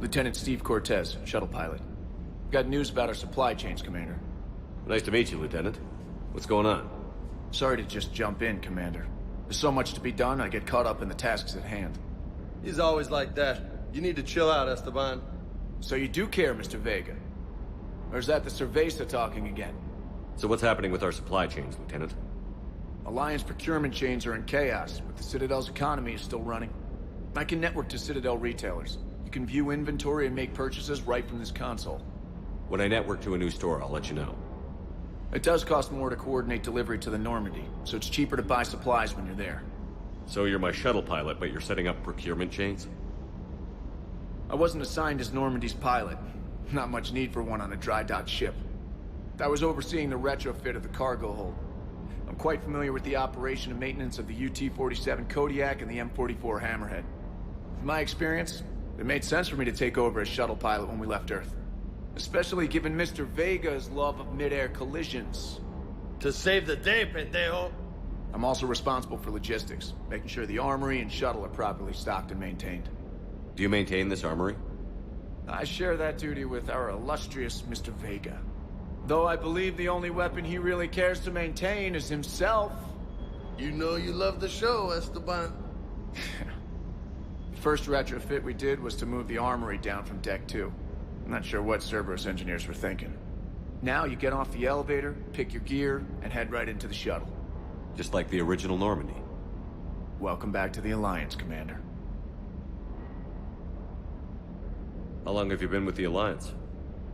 Lieutenant Steve Cortez, shuttle pilot. Got news about our supply chains, Commander. Nice to meet you, Lieutenant. What's going on? Sorry to just jump in, Commander. There's so much to be done, I get caught up in the tasks at hand. He's always like that. You need to chill out, Esteban. So you do care, Mr. Vega? Or is that the Cerveza talking again? So what's happening with our supply chains, Lieutenant? Alliance procurement chains are in chaos, but the Citadel's economy is still running. I can network to Citadel retailers. You can view inventory and make purchases right from this console. When I network to a new store, I'll let you know. It does cost more to coordinate delivery to the Normandy, so it's cheaper to buy supplies when you're there. So you're my shuttle pilot, but you're setting up procurement chains? I wasn't assigned as Normandy's pilot. Not much need for one on a dry dock ship. I was overseeing the retrofit of the cargo hold. I'm quite familiar with the operation and maintenance of the UT-47 Kodiak and the M44 Hammerhead. From my experience, it made sense for me to take over as shuttle pilot when we left Earth. Especially given Mr. Vega's love of mid-air collisions. To save the day, pendejo. I'm also responsible for logistics, making sure the armory and shuttle are properly stocked and maintained. Do you maintain this armory? I share that duty with our illustrious Mr. Vega. Though I believe the only weapon he really cares to maintain is himself. You know you love the show, Esteban. First retrofit we did was to move the armory down from Deck 2. I'm not sure what Cerberus engineers were thinking. Now you get off the elevator, pick your gear, and head right into the shuttle. Just like the original Normandy. Welcome back to the Alliance, Commander. How long have you been with the Alliance?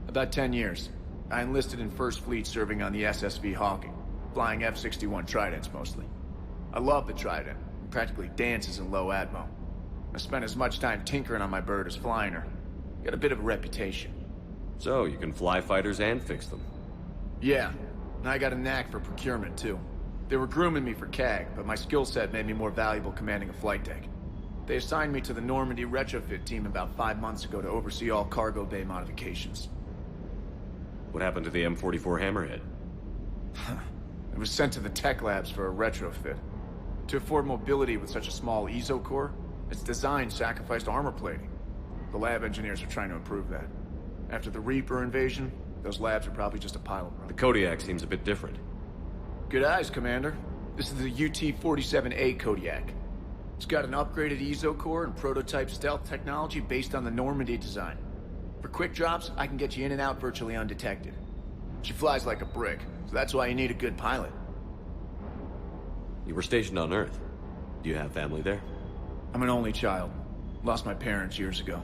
About 10 years. I enlisted in First Fleet serving on the SSV Hawking, flying F-61 Tridents mostly. I love the Trident. It practically dances in low atmo. I spent as much time tinkering on my bird as flying her. Got a bit of a reputation. So, you can fly fighters and fix them? Yeah, and I got a knack for procurement too. They were grooming me for CAG, but my skill set made me more valuable commanding a flight deck. They assigned me to the Normandy retrofit team about 5 months ago to oversee all cargo bay modifications. What happened to the M44 Hammerhead? It was sent to the tech labs for a retrofit. To afford mobility with such a small ESO core, its design sacrificed armor plating. The lab engineers are trying to improve that. After the Reaper invasion, those labs are probably just a pile of rubble. The Kodiak seems a bit different. Good eyes, Commander. This is the UT-47A Kodiak. It's got an upgraded ESO core and prototype stealth technology based on the Normandy design. For quick drops, I can get you in and out virtually undetected. She flies like a brick, so that's why you need a good pilot. You were stationed on Earth. Do you have family there? I'm an only child. Lost my parents years ago.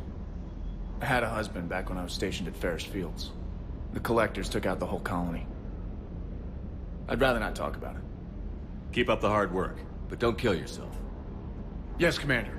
I had a husband back when I was stationed at Ferris Fields. The Collectors took out the whole colony. I'd rather not talk about it. Keep up the hard work, but don't kill yourself. Yes, Commander.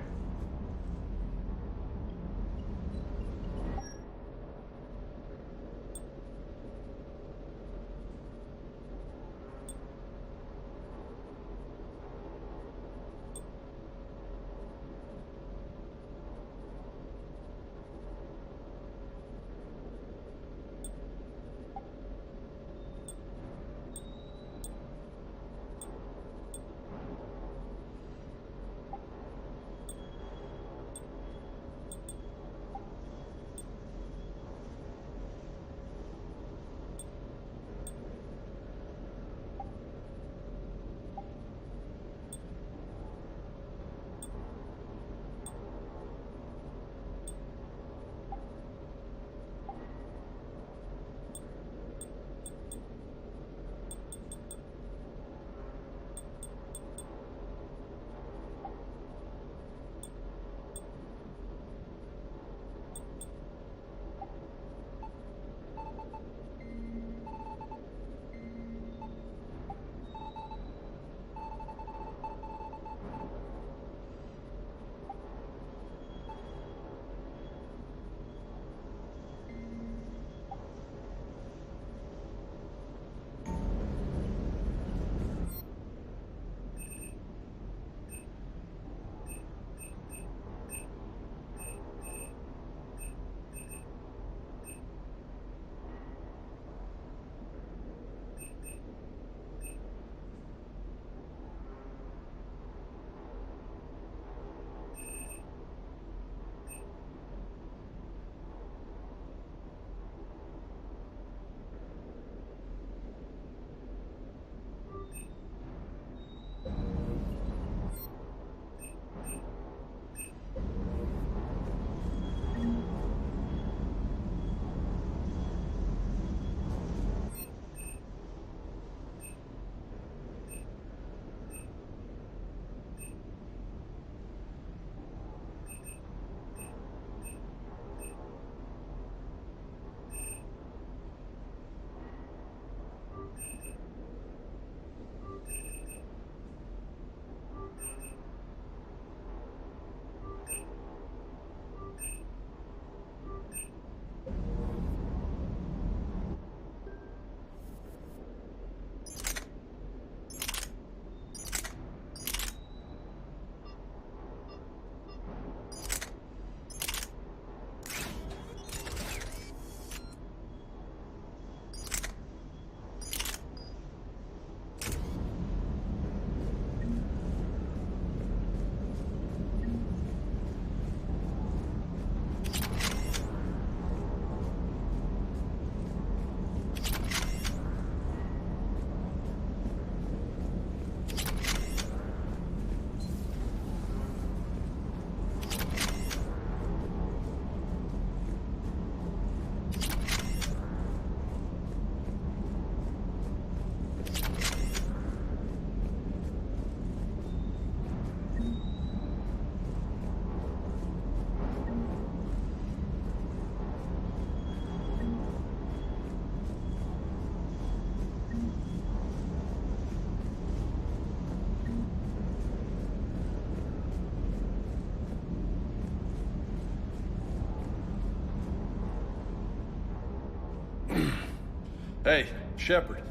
Hey, Shepard.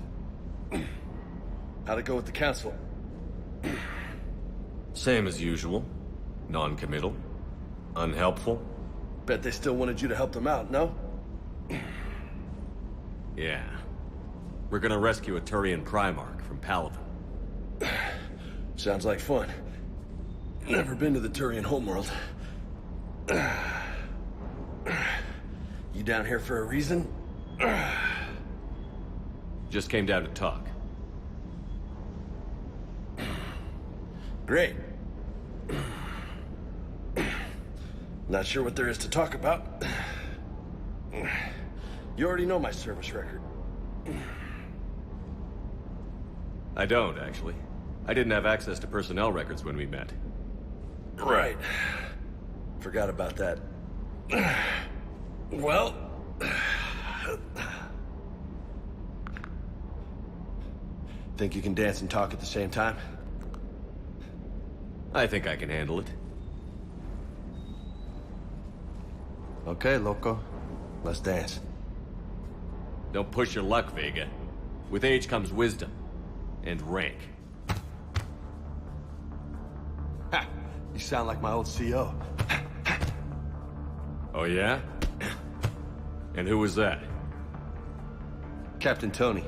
How'd it go with the council? Same as usual. Non-committal. Unhelpful. Bet they still wanted you to help them out, no? Yeah. We're gonna rescue a Turian Primarch from Palaven. Sounds like fun. Never been to the Turian homeworld. You down here for a reason? Just came down to talk. Great. Not sure what there is to talk about. You already know my service record. I don't, actually. I didn't have access to personnel records when we met. Right. Forgot about that. Well... Think you can dance and talk at the same time? I think I can handle it. Okay, loco. Let's dance. Don't push your luck, Vega. With age comes wisdom. And rank. Ha! You sound like my old CO. Oh yeah? And who was that? Captain Tony.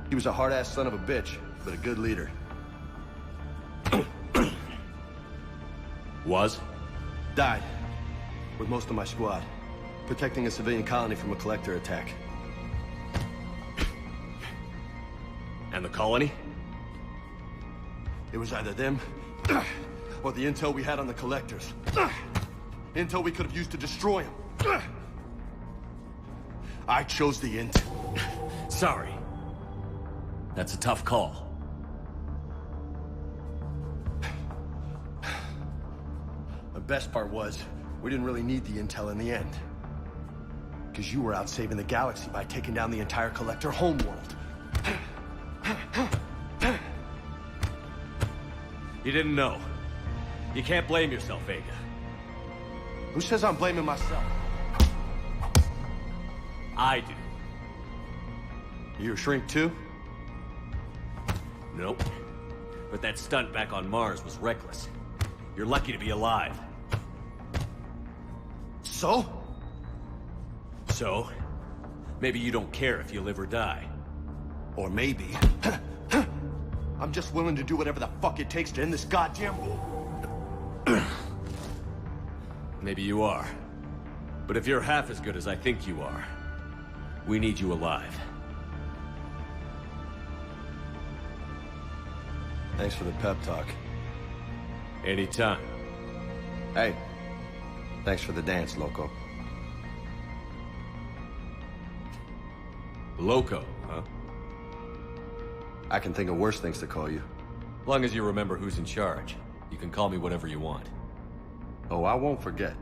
He was a hard-ass son of a bitch, but a good leader. Was? Died. With most of my squad. Protecting a civilian colony from a collector attack. And the colony? It was either them, or the intel we had on the collectors. Intel we could have used to destroy them. I chose the intel. Sorry. That's a tough call. The best part was, we didn't really need the intel in the end. Because you were out saving the galaxy by taking down the entire collector homeworld. You didn't know. You can't blame yourself, Vega. Who says I'm blaming myself? I do. You a shrink too? Nope. But that stunt back on Mars was reckless. You're lucky to be alive. So? So? Maybe you don't care if you live or die. Or maybe... I'm just willing to do whatever the fuck it takes to end this goddamn war. Maybe you are. But if you're half as good as I think you are, we need you alive. Thanks for the pep talk. Anytime. Hey, thanks for the dance, loco. Loco, huh? I can think of worse things to call you. Long as you remember who's in charge, you can call me whatever you want. Oh, I won't forget.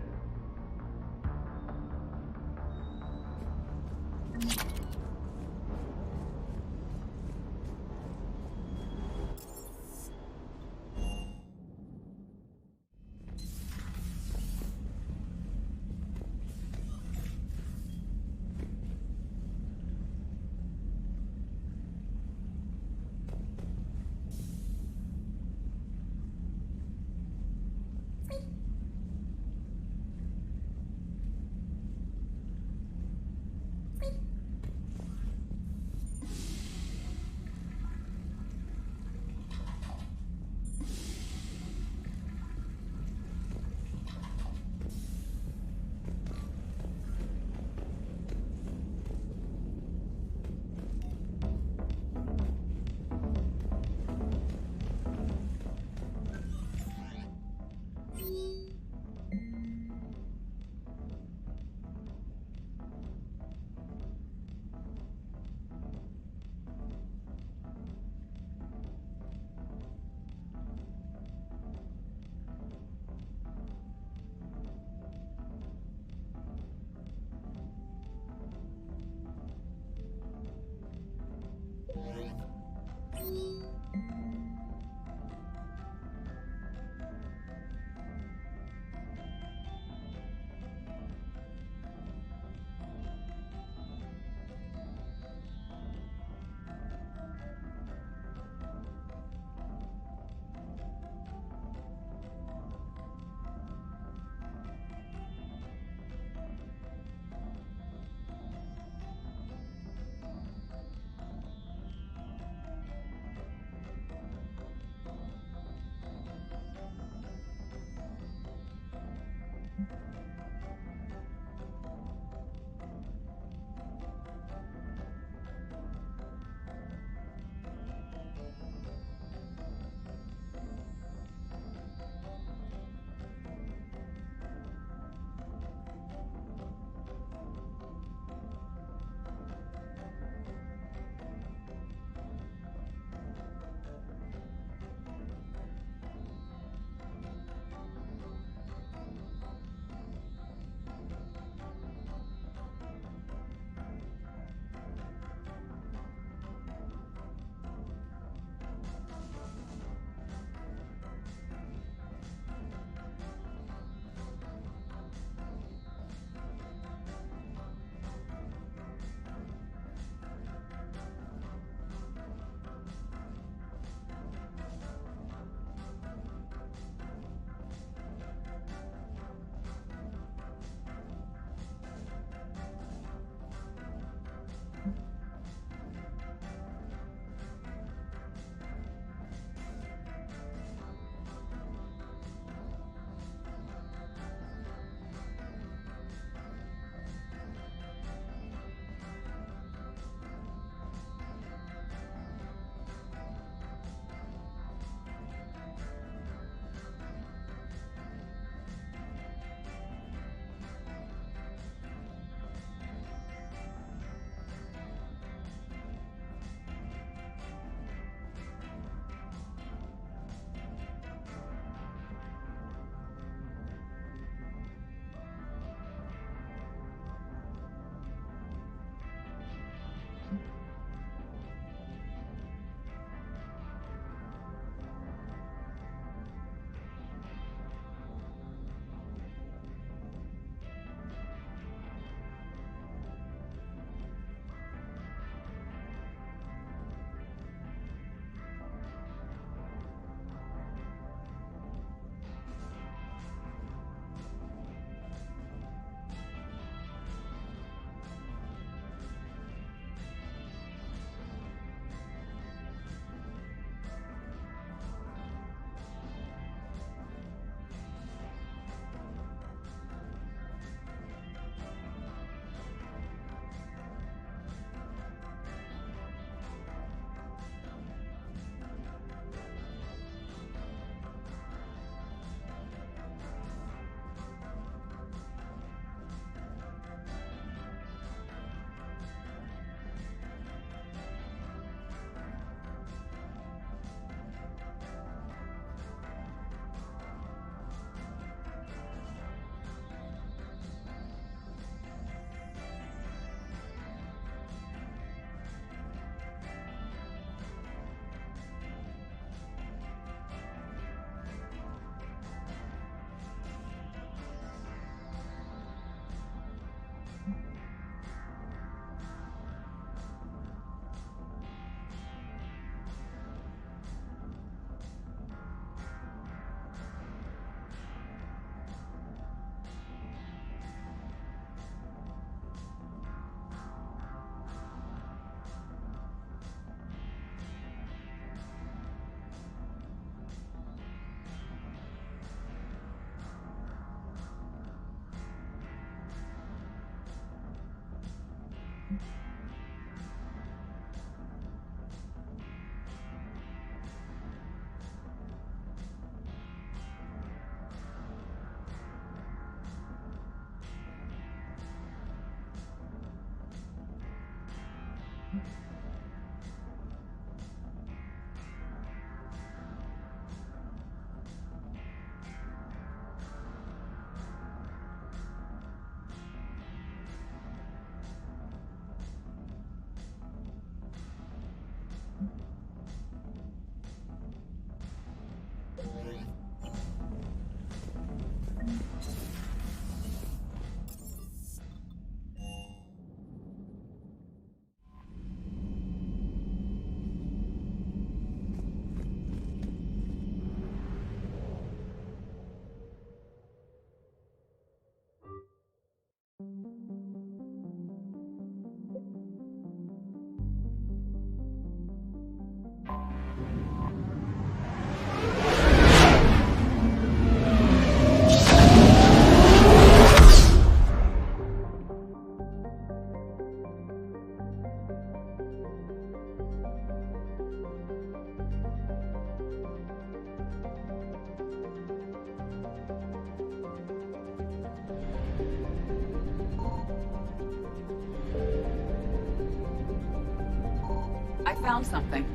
I found something.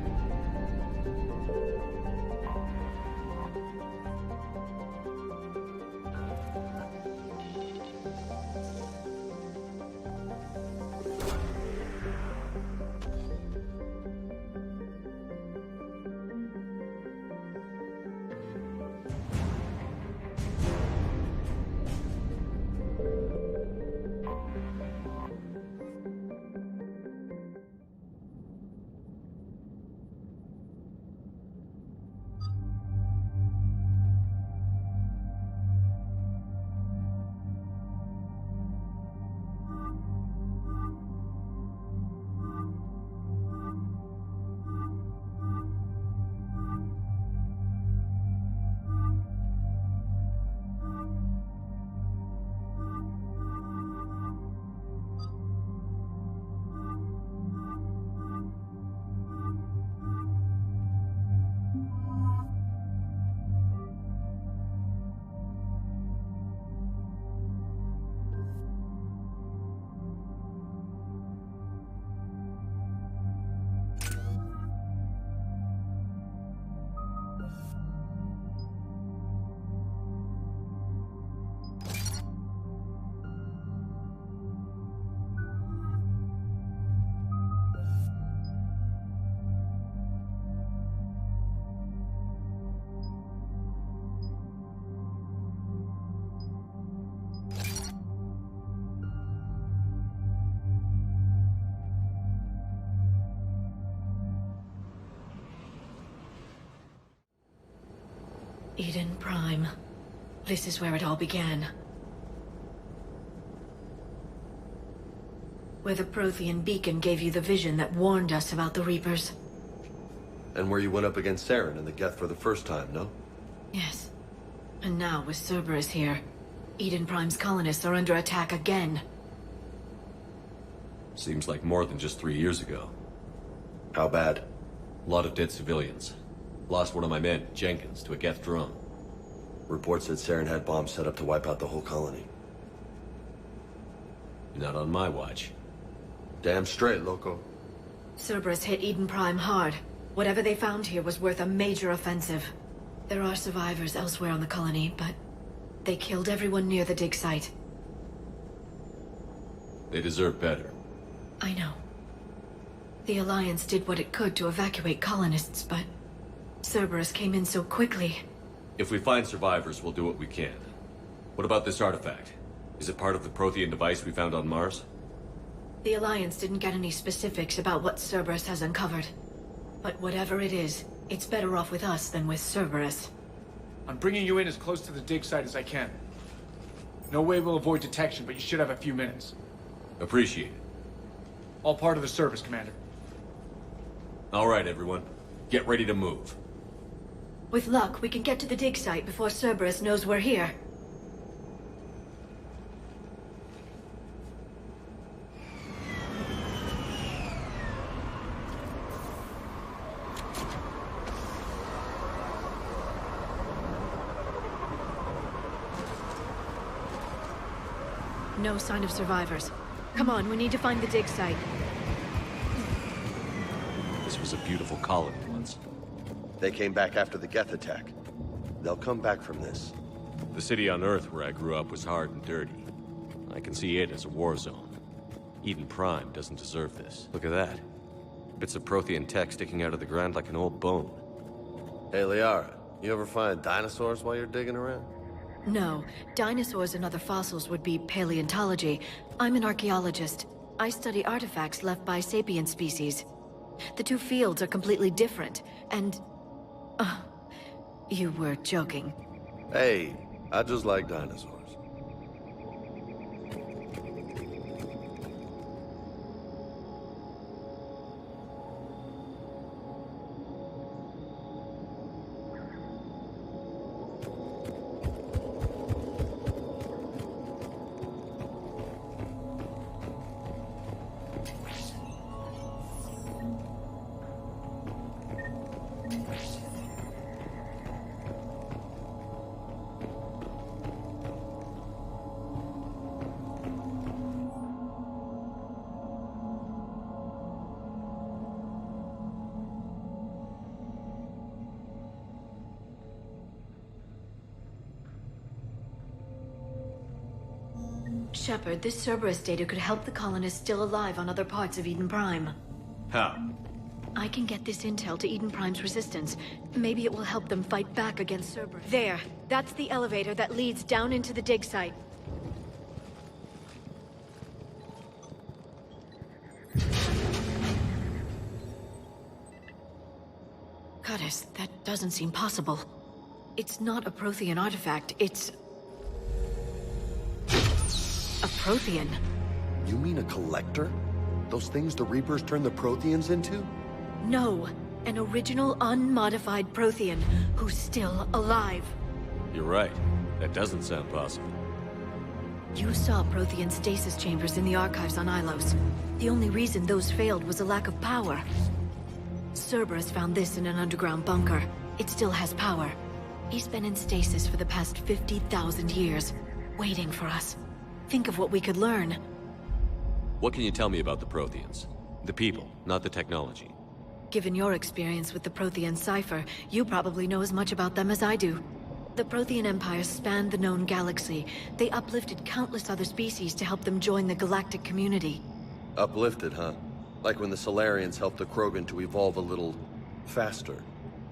Eden Prime. This is where it all began. Where the Prothean beacon gave you the vision that warned us about the Reapers. And where you went up against Saren and the Geth for the first time, no? Yes. And now, with Cerberus here, Eden Prime's colonists are under attack again. Seems like more than just 3 years ago. How bad? A lot of dead civilians. Lost one of my men, Jenkins, to a Geth drone. Reports said Saren had bombs set up to wipe out the whole colony. Not on my watch. Damn straight, loco. Cerberus hit Eden Prime hard. Whatever they found here was worth a major offensive. There are survivors elsewhere on the colony, but they killed everyone near the dig site. They deserve better. I know. The Alliance did what it could to evacuate colonists, but Cerberus came in so quickly. If we find survivors, we'll do what we can. What about this artifact? Is it part of the Prothean device we found on Mars? The Alliance didn't get any specifics about what Cerberus has uncovered. But whatever it is, it's better off with us than with Cerberus. I'm bringing you in as close to the dig site as I can. No way we'll avoid detection, but you should have a few minutes. Appreciate it. All part of the service, Commander. All right, everyone. Get ready to move. With luck, we can get to the dig site before Cerberus knows we're here. No sign of survivors. Come on, we need to find the dig site. This was a beautiful colony once. They came back after the Geth attack. They'll come back from this. The city on Earth where I grew up was hard and dirty. I can see it as a war zone. Eden Prime doesn't deserve this. Look at that. Bits of Prothean tech sticking out of the ground like an old bone. Hey, Liara, you ever find dinosaurs while you're digging around? No, dinosaurs and other fossils would be paleontology. I'm an archaeologist. I study artifacts left by sapient species. The two fields are completely different, and... you were joking. Hey, I just like dinosaurs. Shepard, this Cerberus data could help the colonists still alive on other parts of Eden Prime. How? I can get this intel to Eden Prime's resistance. Maybe it will help them fight back against Cerberus. There! That's the elevator that leads down into the dig site. Goddess, that doesn't seem possible. It's not a Prothean artifact, it's... a Prothean. You mean a collector? Those things the Reapers turned the Protheans into? No, an original unmodified Prothean who's still alive. You're right. That doesn't sound possible. You saw Prothean stasis chambers in the archives on Ilos. The only reason those failed was a lack of power. Cerberus found this in an underground bunker. It still has power. He's been in stasis for the past 50,000 years, waiting for us. Think of what we could learn. What can you tell me about the Protheans? The people, not the technology. Given your experience with the Prothean cipher, you probably know as much about them as I do. The Prothean Empire spanned the known galaxy. They uplifted countless other species to help them join the galactic community. Uplifted, huh? Like when the Solarians helped the Krogan to evolve a little... faster.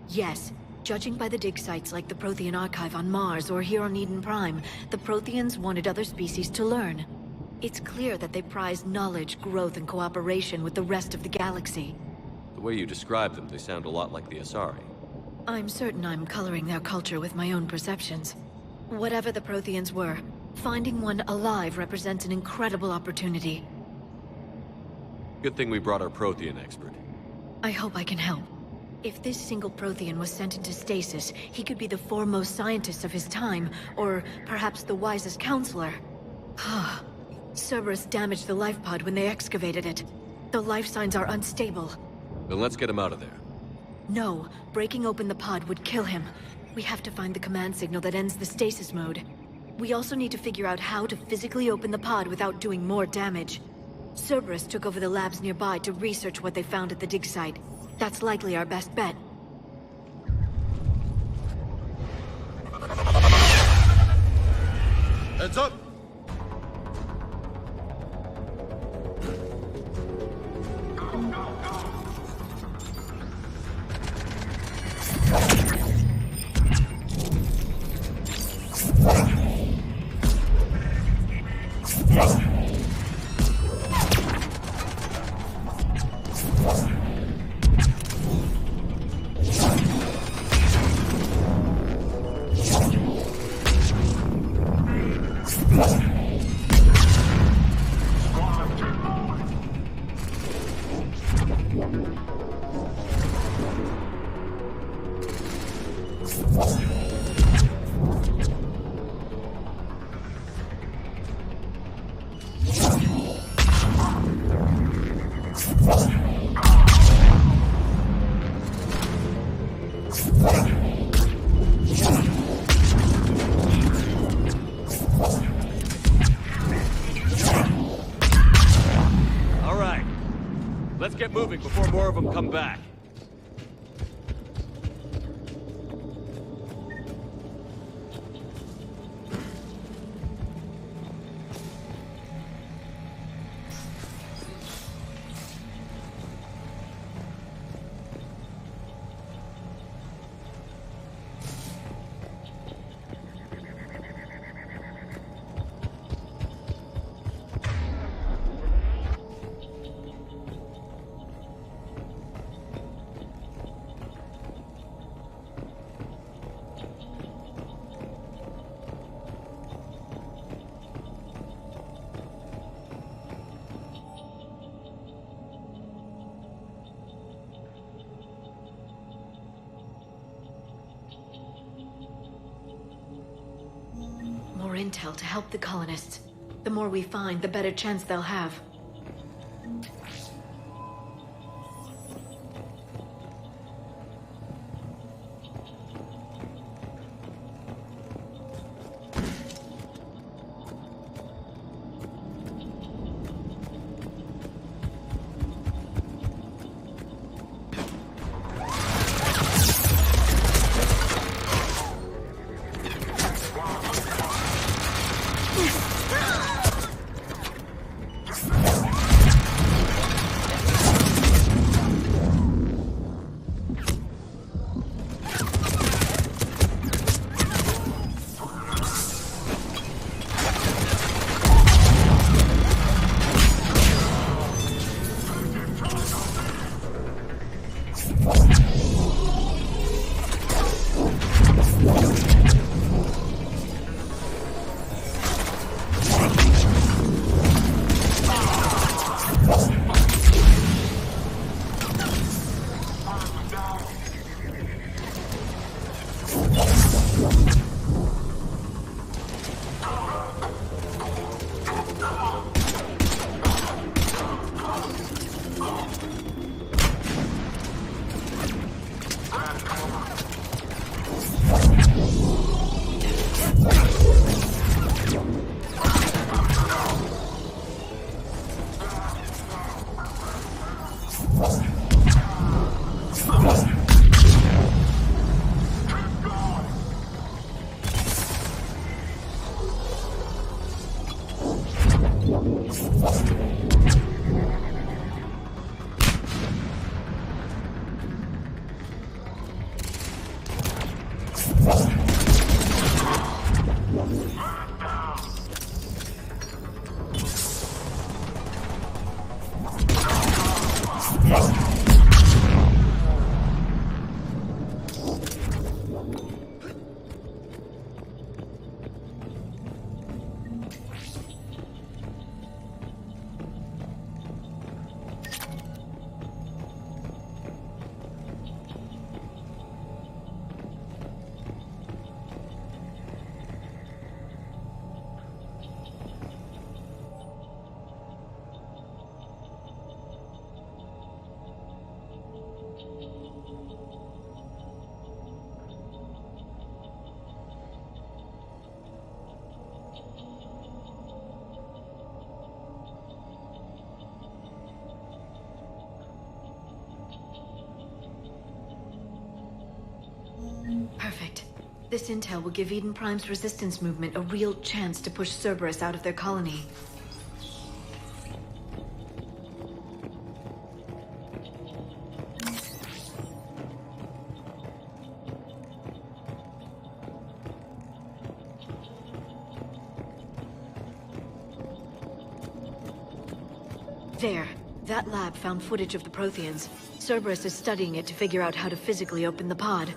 Yes. Judging by the dig sites like the Prothean Archive on Mars or here on Eden Prime, the Protheans wanted other species to learn. It's clear that they prize knowledge, growth, and cooperation with the rest of the galaxy. The way you describe them, they sound a lot like the Asari. I'm certain I'm coloring their culture with my own perceptions. Whatever the Protheans were, finding one alive represents an incredible opportunity. Good thing we brought our Prothean expert. I hope I can help. If this single Prothean was sent into stasis, he could be the foremost scientist of his time, or perhaps the wisest counselor. Cerberus damaged the life pod when they excavated it. The life signs are unstable. Then let's get him out of there. No, breaking open the pod would kill him. We have to find the command signal that ends the stasis mode. We also need to figure out how to physically open the pod without doing more damage. Cerberus took over the labs nearby to research what they found at the dig site. That's likely our best bet. Heads up! Let's get moving before more of them come back. intel to help the colonists. The more we find, the better chance they'll have. Perfect. This intel will give Eden Prime's resistance movement a real chance to push Cerberus out of their colony. There. That lab found footage of the Protheans. Cerberus is studying it to figure out how to physically open the pod.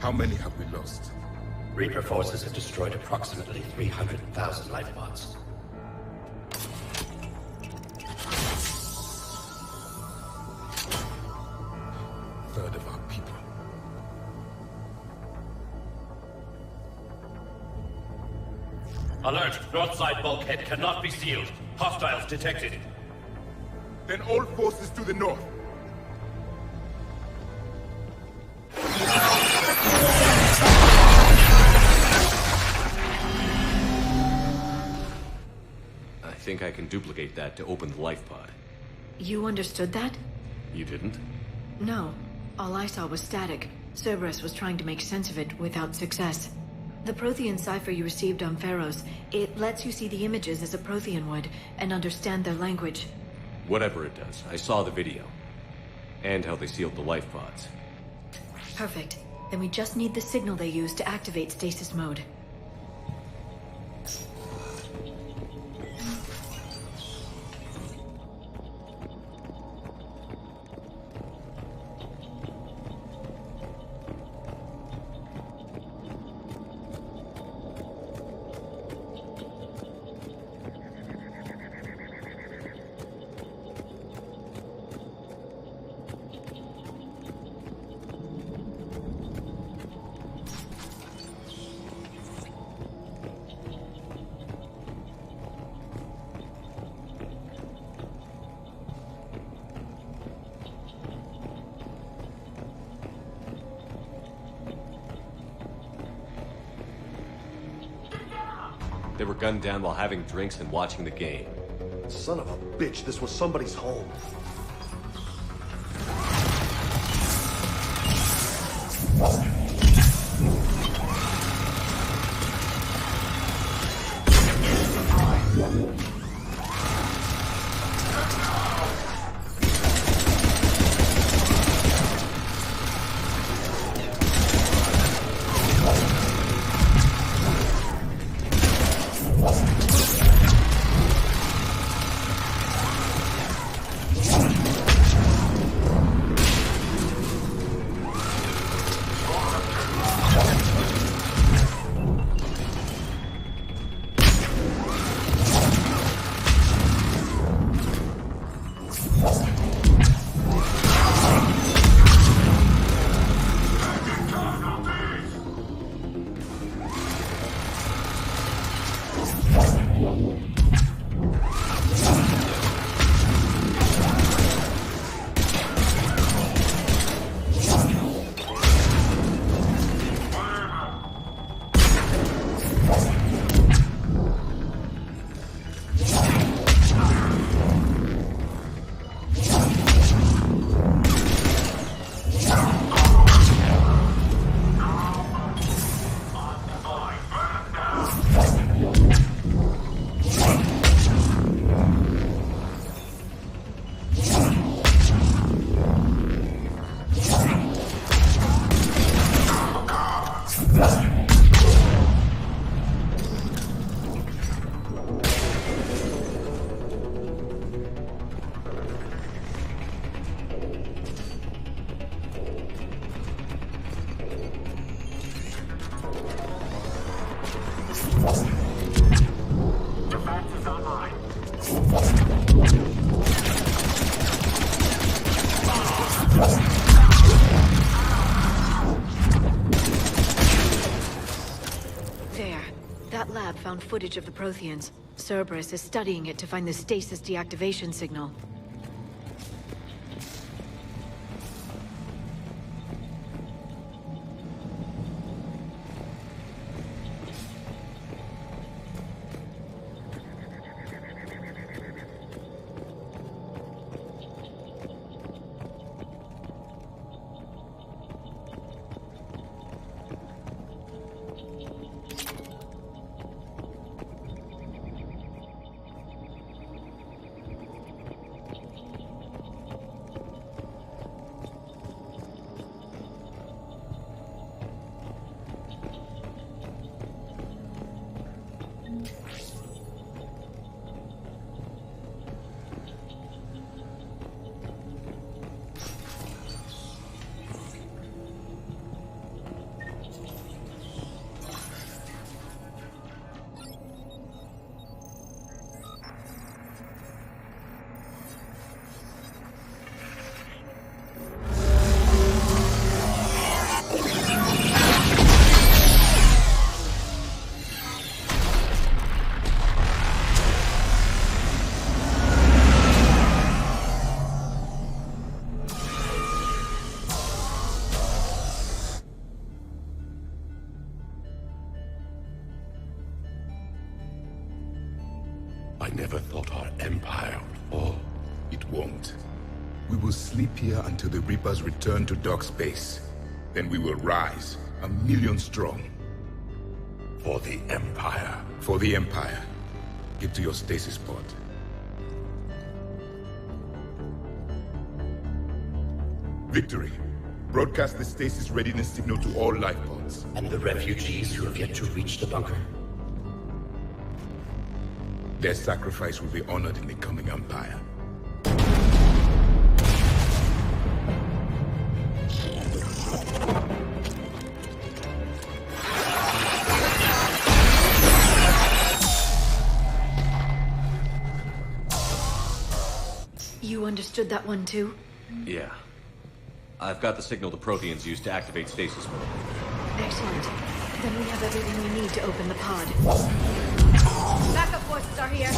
How many have we lost? Reaper forces have destroyed approximately 300,000 life pods. Third of our people. Alert! North side bulkhead cannot be sealed. Hostiles detected. Then all forces to the north. I think I can duplicate that to open the life pod. You understood that? You didn't? No. All I saw was static. Cerberus was trying to make sense of it without success. The Prothean cipher you received on Pharos, it lets you see the images as a Prothean would, and understand their language. Whatever it does, I saw the video. And how they sealed the life pods. Perfect. Then we just need the signal they use to activate stasis mode. They were gunned down while having drinks and watching the game. Son of a bitch, this was somebody's home. Found footage of the Protheans. Cerberus is studying it to find the stasis deactivation signal. I never thought our empire would fall. It won't. We will sleep here until the Reapers return to dark space. Then we will rise, 1,000,000 strong. For the Empire. For the Empire. Get to your stasis pod. Victory. Broadcast the stasis readiness signal to all life pods. And the refugees who have yet to reach the bunker. Their sacrifice will be honored in the coming Empire. You understood that one too? Yeah. I've got the signal the Protheans use to activate stasis mode. Excellent. Then we have everything we need to open the pod. Backup forces are here.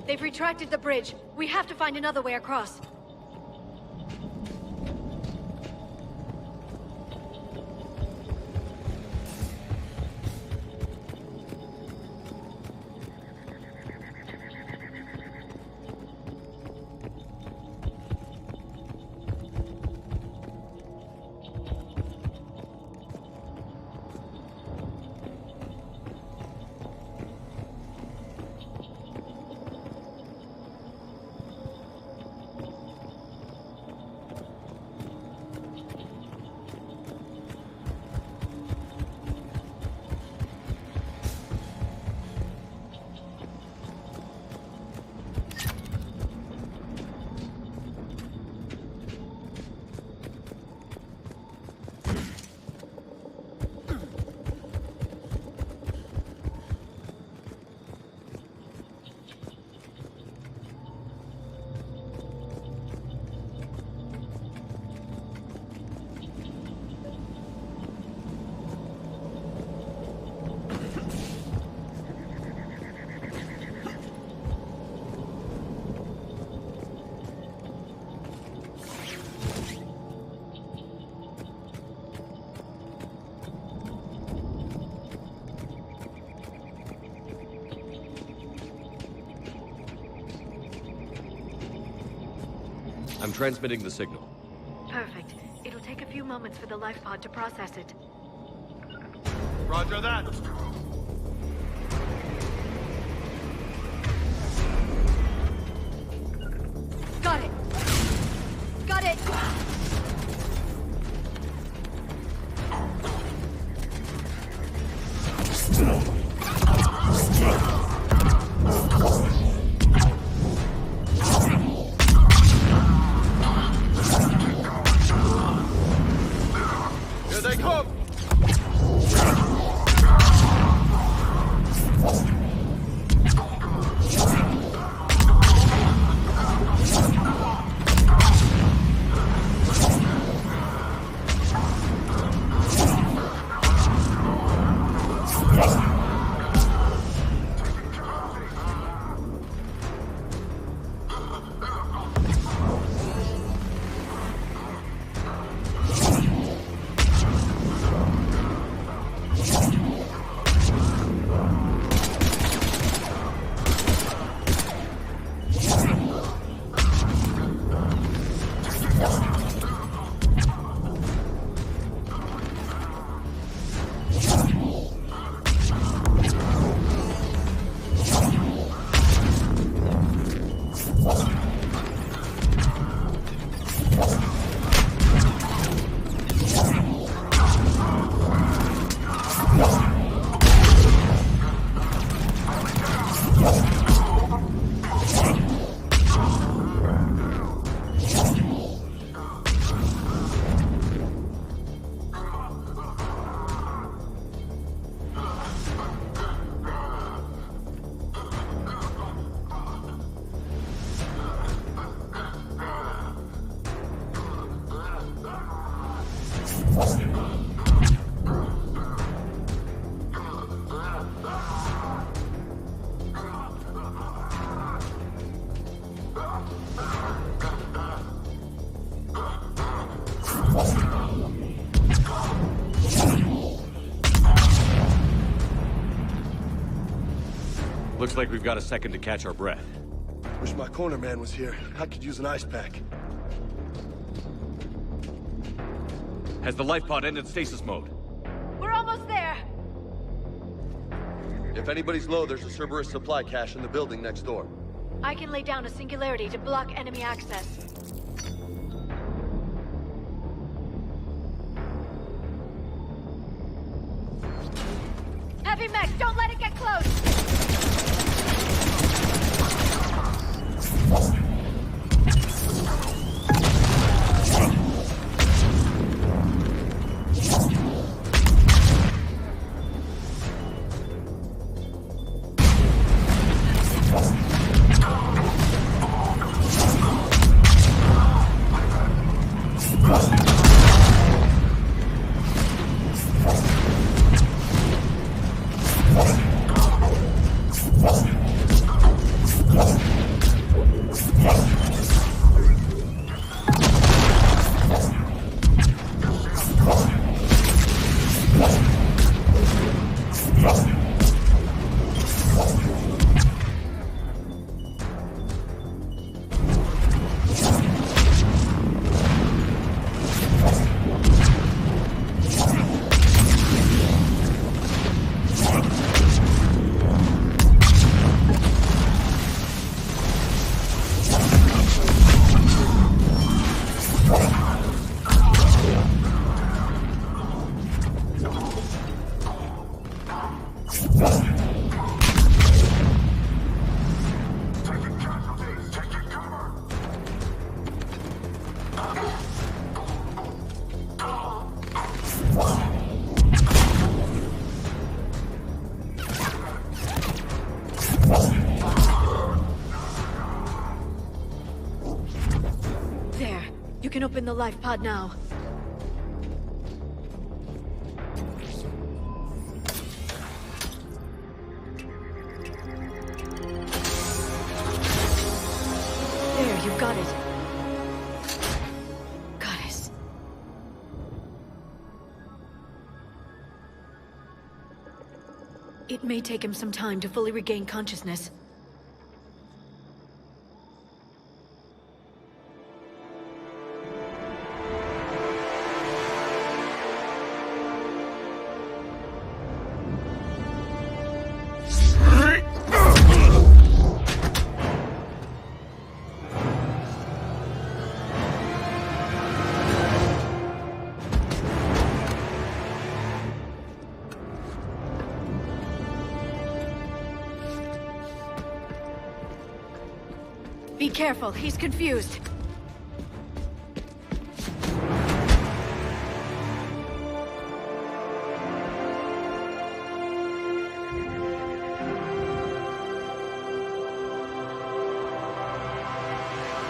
They've retracted the bridge. We have to find another way across. I'm transmitting the signal. Perfect. It'll take a few moments for the life pod to process it. Roger that. Got it! Got it! Here they come! Looks like we've got a second to catch our breath. Wish my corner man was here. I could use an ice pack. Has the life pod ended stasis mode? We're almost there! If anybody's low, there's a Cerberus supply cache in the building next door. I can lay down a singularity to block enemy access. Heavy mech, don't let it get close! There. You can open the life pod now. There, you've got it. Goddess. It may take him some time to fully regain consciousness. Be careful, he's confused.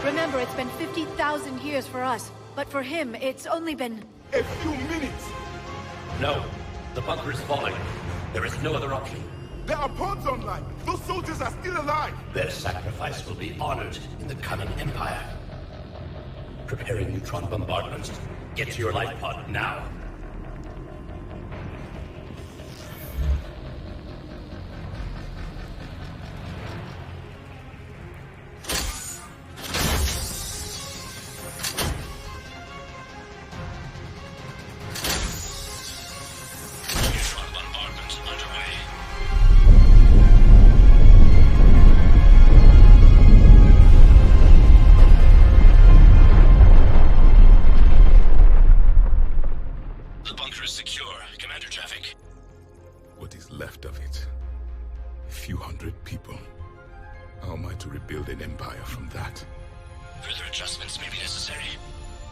Remember, it's been 50,000 years for us, but for him, it's only been... A few minutes! No. The bunker is falling. There is no other option. There are pods online! Those soldiers are still alive! Their sacrifice will be honored in the coming Empire. Preparing neutron bombardment. Get to your life pod now. What is left of it? A few hundred people. How am I to rebuild an empire from that? Further adjustments may be necessary.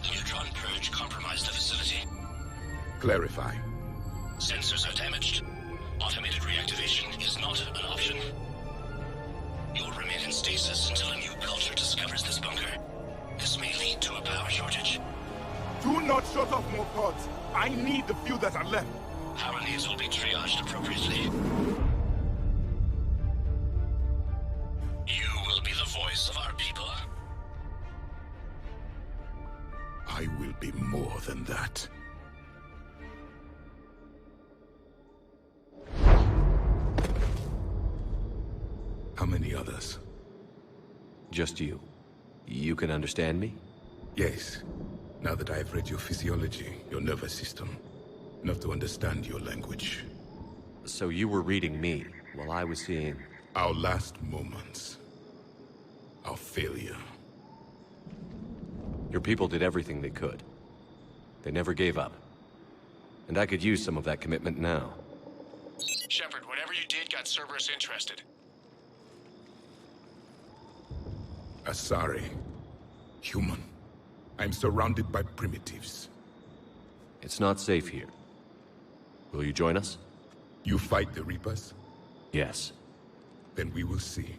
The neutron purge compromised the facility. Clarify. Sensors are damaged. Automated reactivation is not an option. You'll remain in stasis until a new culture discovers this bunker. This may lead to a power shortage. Do not shut off more pods. I need the few that are left. Power needs will be triaged appropriately. You will be the voice of our people. I will be more than that. How many others? Just you. You can understand me? Yes. Now that I have read your physiology, your nervous system, enough to understand your language. So you were reading me, while I was seeing... Our last moments. Our failure. Your people did everything they could. They never gave up. And I could use some of that commitment now. Shepard, whatever you did got Cerberus interested. Asari. Human. I'm surrounded by primitives. It's not safe here. Will you join us? You fight the Reapers? Yes. Then we will see.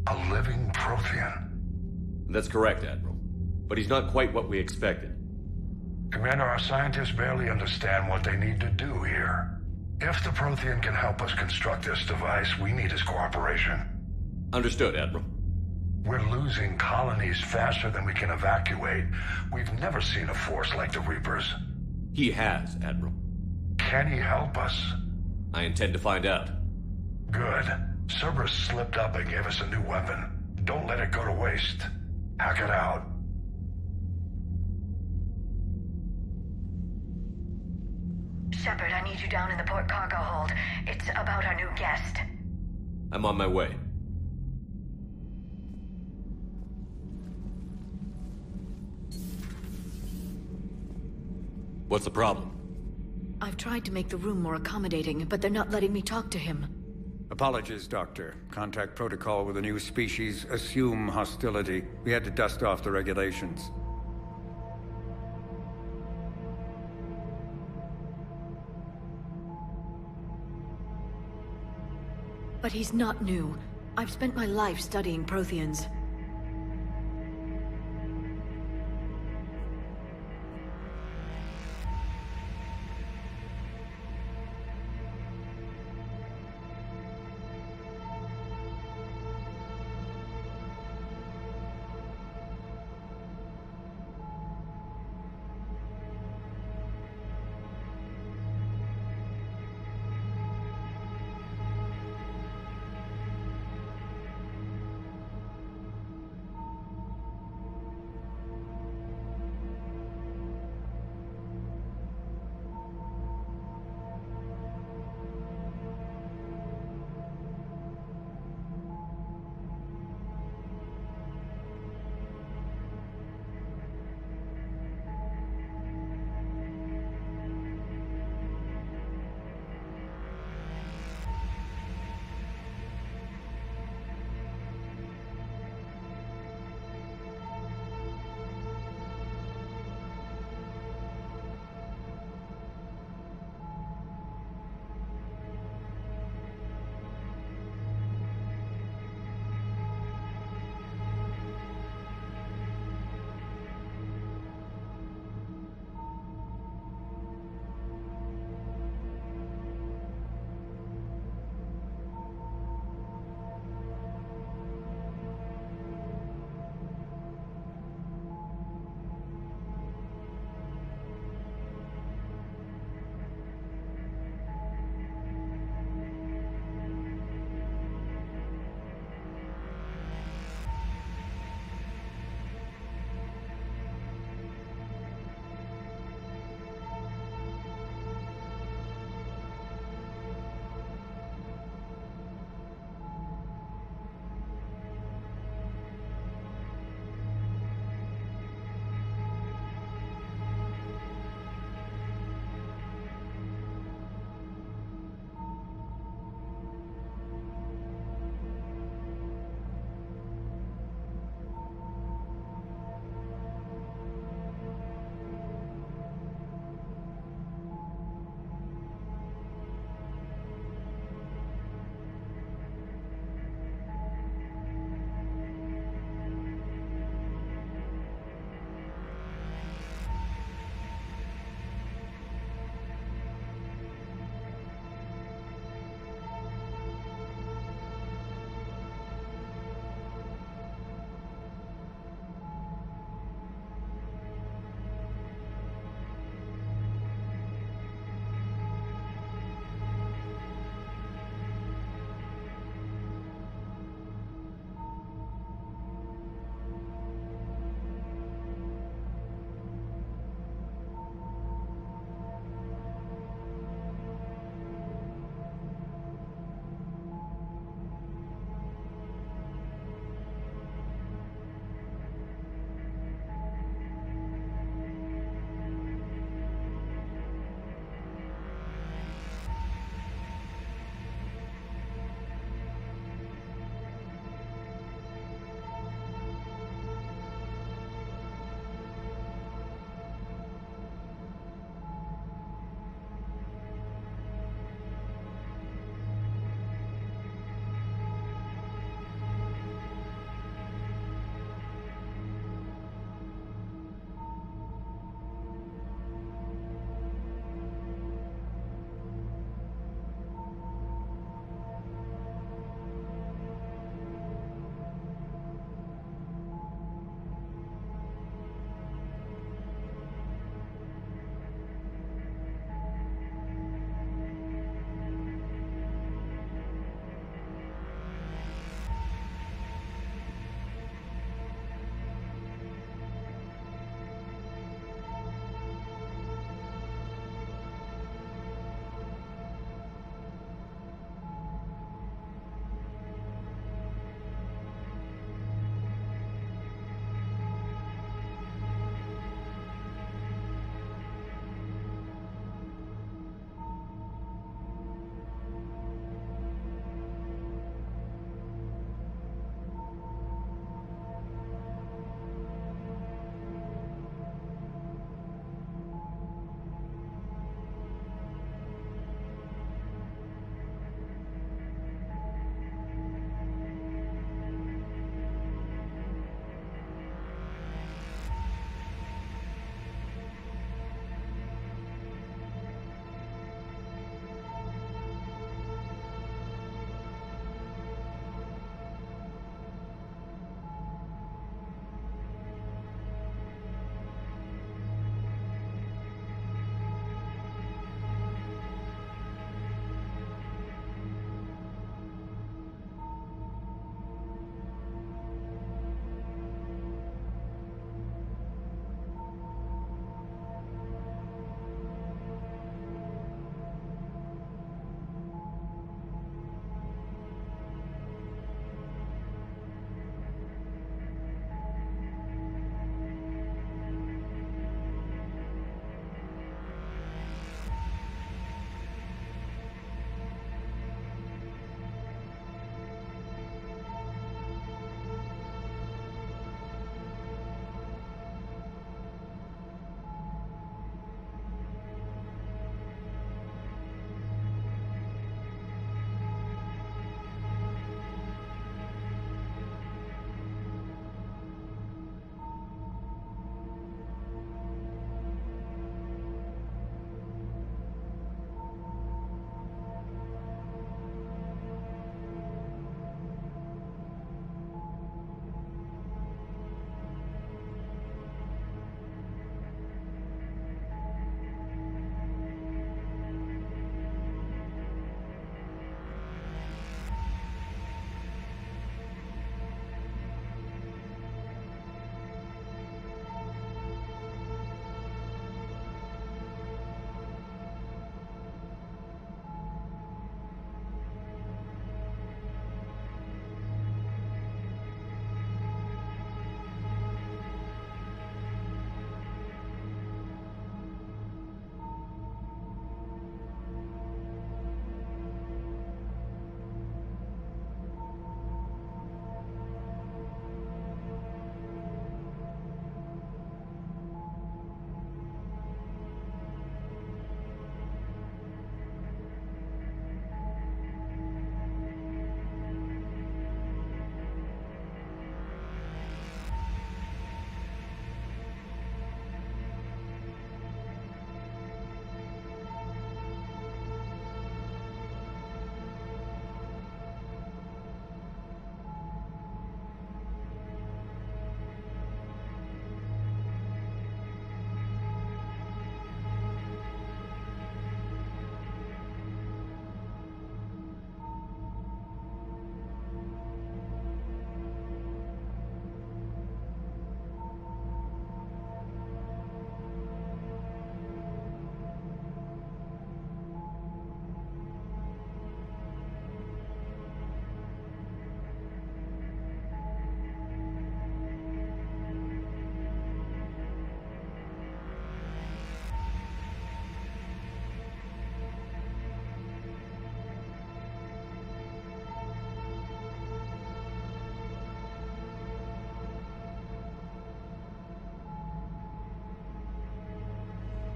A living Prothean. That's correct, Admiral. But he's not quite what we expected. Commander, our scientists barely understand what they need to do here. If the Prothean can help us construct this device, we need his cooperation. Understood, Admiral. We're losing colonies faster than we can evacuate. We've never seen a force like the Reapers. He has, Admiral. Can he help us? I intend to find out. Good. Cerberus slipped up and gave us a new weapon. Don't let it go to waste. Hack it out. Shepard, I need you down in the port cargo hold. It's about our new guest. I'm on my way. What's the problem? I've tried to make the room more accommodating, but they're not letting me talk to him. Apologies, Doctor. Contact protocol with a new species. Assume hostility. We had to dust off the regulations. But he's not new. I've spent my life studying Protheans.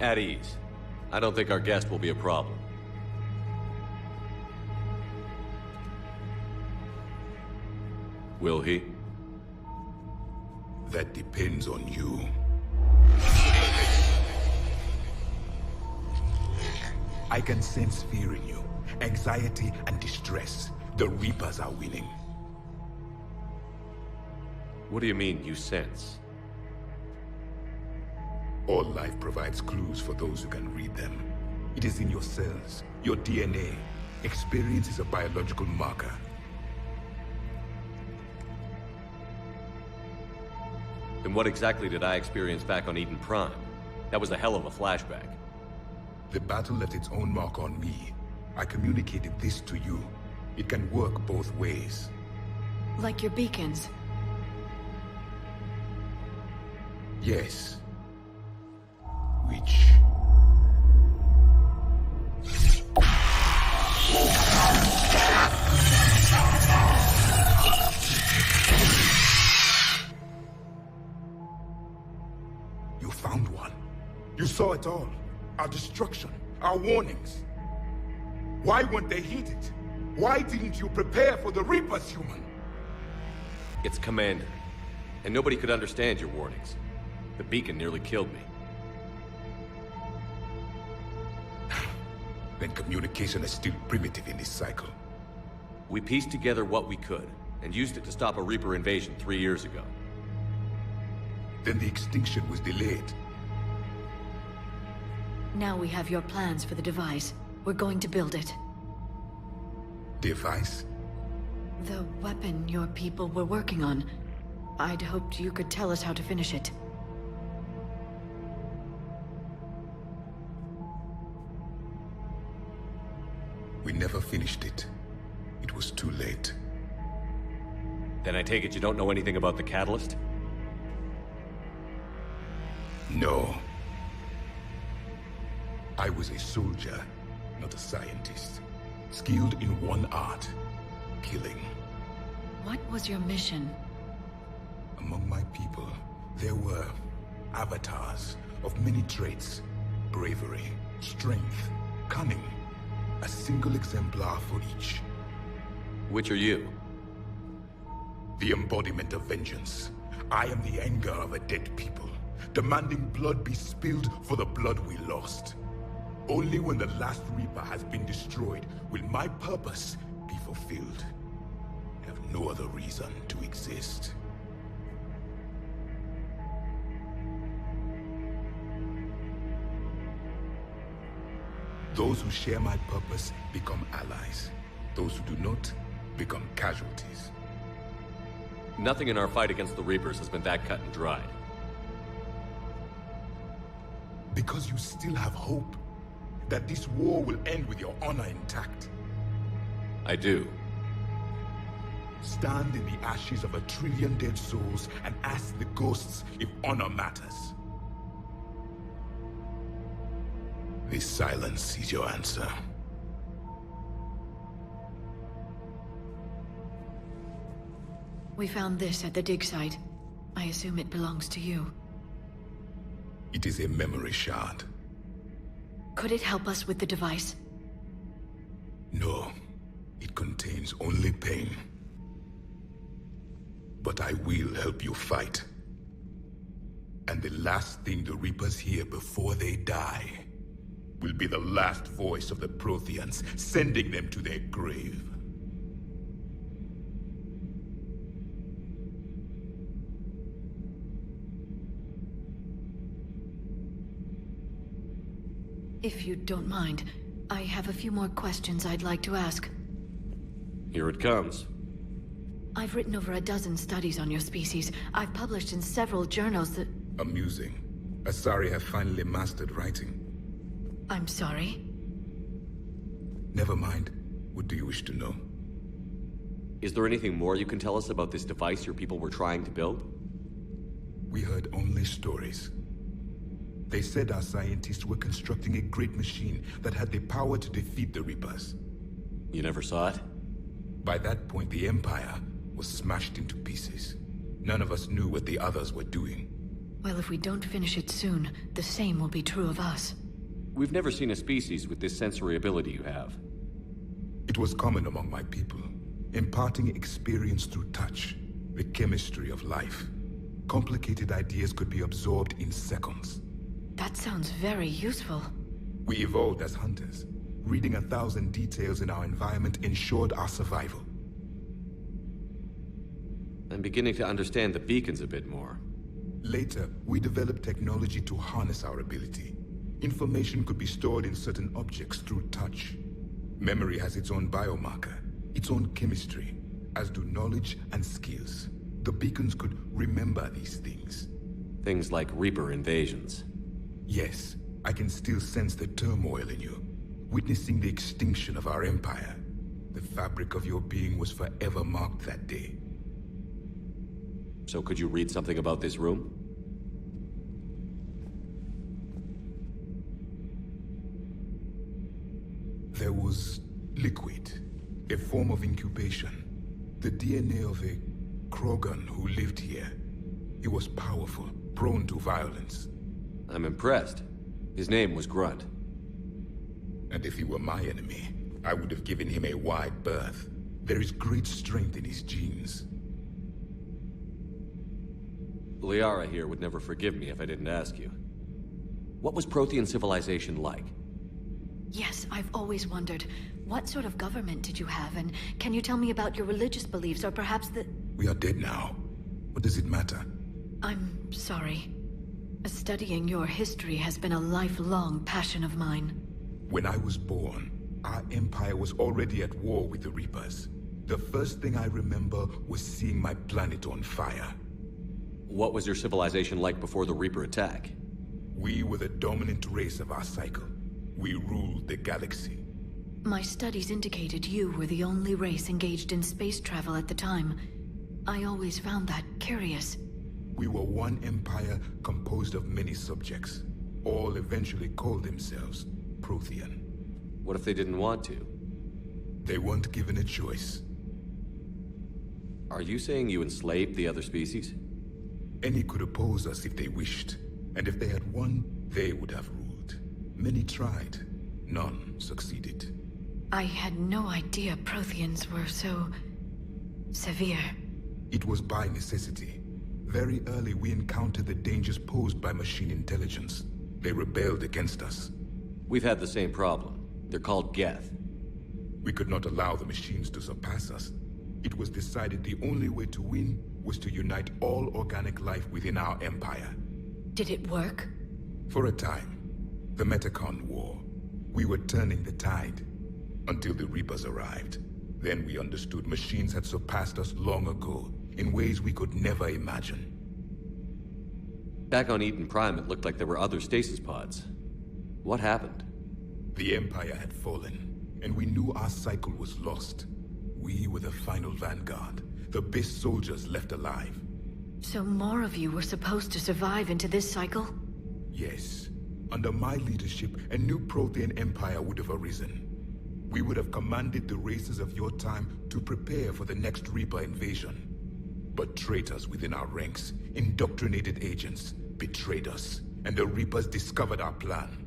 At ease. I don't think our guest will be a problem. Will he? That depends on you. I can sense fear in you, anxiety and distress. The Reapers are winning. What do you mean, you sense? All life provides clues for those who can read them. It is in your cells, your DNA. Experience is a biological marker. Then what exactly did I experience back on Eden Prime? That was a hell of a flashback. The battle left its own mark on me. I communicated this to you. It can work both ways. Like your beacons. Yes. Which... You found one. You saw it all. Our destruction, our warnings. Why weren't they heeded? Why didn't you prepare for the Reapers, human? It's Commander. And nobody could understand your warnings. The beacon nearly killed me. Then communication is still primitive in this cycle. We pieced together what we could, and used it to stop a Reaper invasion 3 years ago. Then the extinction was delayed. Now we have your plans for the device. We're going to build it. Device? The weapon your people were working on. I'd hoped you could tell us how to finish it. We never finished it. It was too late. Then I take it you don't know anything about the catalyst? No. I was a soldier, not a scientist. Skilled in one art, killing. What was your mission? Among my people, there were avatars of many traits. Bravery, strength, cunning. A single exemplar for each. Which are you? The embodiment of vengeance. I am the anger of a dead people, demanding blood be spilled for the blood we lost. Only when the last Reaper has been destroyed will my purpose be fulfilled. I have no other reason to exist. Those who share my purpose become allies. Those who do not become casualties. Nothing in our fight against the Reapers has been that cut and dried. Because you still have hope that this war will end with your honor intact. I do. Stand in the ashes of 1 trillion dead souls and ask the ghosts if honor matters. This silence is your answer. We found this at the dig site. I assume it belongs to you. It is a memory shard. Could it help us with the device? No. It contains only pain. But I will help you fight. And the last thing the Reapers hear before they die will be the last voice of the Protheans, sending them to their grave. If you don't mind, I have a few more questions I'd like to ask. Here it comes. I've written over a dozen studies on your species. I've published in several journals that... Amusing. Asari have finally mastered writing. I'm sorry? Never mind. What do you wish to know? Is there anything more you can tell us about this device your people were trying to build? We heard only stories. They said our scientists were constructing a great machine that had the power to defeat the Reapers. You never saw it? By that point, the Empire was smashed into pieces. None of us knew what the others were doing. Well, if we don't finish it soon, the same will be true of us. We've never seen a species with this sensory ability you have. It was common among my people, imparting experience through touch, the chemistry of life. Complicated ideas could be absorbed in seconds. That sounds very useful. We evolved as hunters. Reading 1,000 details in our environment ensured our survival. I'm beginning to understand the beacons a bit more. Later, we developed technology to harness our ability. Information could be stored in certain objects through touch. Memory has its own biomarker, its own chemistry, as do knowledge and skills. The beacons could remember these things. Things like Reaper invasions. Yes, I can still sense the turmoil in you, witnessing the extinction of our empire. The fabric of your being was forever marked that day. So could you read something about this room? There was liquid, a form of incubation. The DNA of a Krogan who lived here. He was powerful, prone to violence. I'm impressed. His name was Grunt. And if he were my enemy, I would have given him a wide berth. There is great strength in his genes. Liara here would never forgive me if I didn't ask you. What was Prothean civilization like? Yes, I've always wondered. What sort of government did you have, and can you tell me about your religious beliefs, or perhaps the... We are dead now. What does it matter? I'm sorry. Studying your history has been a lifelong passion of mine. When I was born, our empire was already at war with the Reapers. The first thing I remember was seeing my planet on fire. What was your civilization like before the Reaper attack? We were the dominant race of our cycle. We ruled the galaxy. My studies indicated you were the only race engaged in space travel at the time. I always found that curious. We were one empire composed of many subjects. All eventually called themselves Prothean. What if they didn't want to? They weren't given a choice. Are you saying you enslaved the other species? Any could oppose us if they wished. And if they had won, they would have ruled. Many tried. None succeeded. I had no idea Protheans were so... severe. It was by necessity. Very early we encountered the dangers posed by machine intelligence. They rebelled against us. We've had the same problem. They're called Geth. We could not allow the machines to surpass us. It was decided the only way to win was to unite all organic life within our empire. Did it work? For a time. The Metacon War. We were turning the tide. Until the Reapers arrived. Then we understood machines had surpassed us long ago, in ways we could never imagine. Back on Eden Prime, it looked like there were other stasis pods. What happened? The Empire had fallen, and we knew our cycle was lost. We were the final vanguard, the best soldiers left alive. So more of you were supposed to survive into this cycle? Yes. Under my leadership, a new Prothean empire would have arisen. We would have commanded the races of your time to prepare for the next Reaper invasion. But traitors within our ranks, indoctrinated agents, betrayed us, and the Reapers discovered our plan.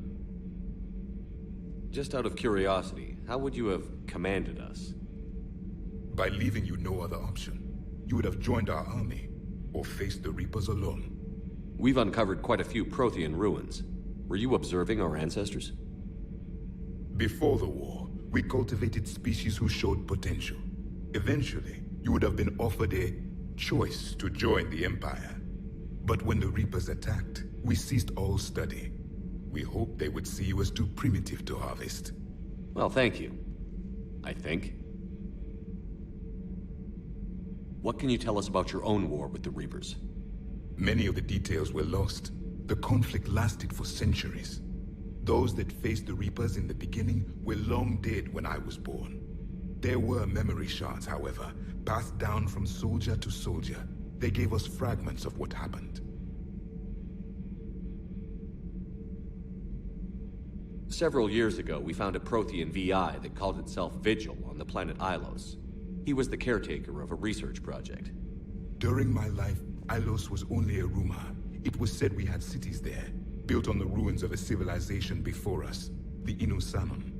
Just out of curiosity, how would you have commanded us? By leaving you no other option. You would have joined our army, or faced the Reapers alone. We've uncovered quite a few Prothean ruins. Were you observing our ancestors? Before the war, we cultivated species who showed potential. Eventually, you would have been offered a choice to join the Empire. But when the Reapers attacked, we ceased all study. We hoped they would see you as too primitive to harvest. Well, thank you. I think. What can you tell us about your own war with the Reapers? Many of the details were lost. The conflict lasted for centuries. Those that faced the Reapers in the beginning were long dead when I was born. There were memory shards, however, passed down from soldier to soldier. They gave us fragments of what happened. Several years ago, we found a Prothean VI that called itself Vigil on the planet Ilos. He was the caretaker of a research project. During my life, Ilos was only a rumor. It was said we had cities there, built on the ruins of a civilization before us, the Inusanon.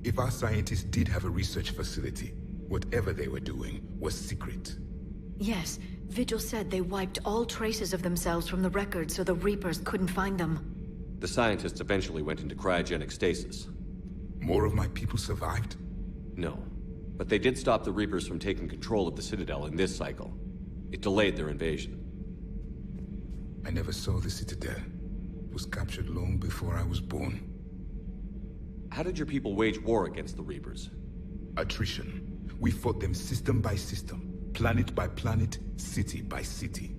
If our scientists did have a research facility, whatever they were doing was secret. Yes, Vigil said they wiped all traces of themselves from the records so the Reapers couldn't find them. The scientists eventually went into cryogenic stasis. More of my people survived? No. But they did stop the Reapers from taking control of the Citadel in this cycle. It delayed their invasion. I never saw the Citadel. It was captured long before I was born. How did your people wage war against the Reapers? Attrition. We fought them system by system, planet by planet, city by city.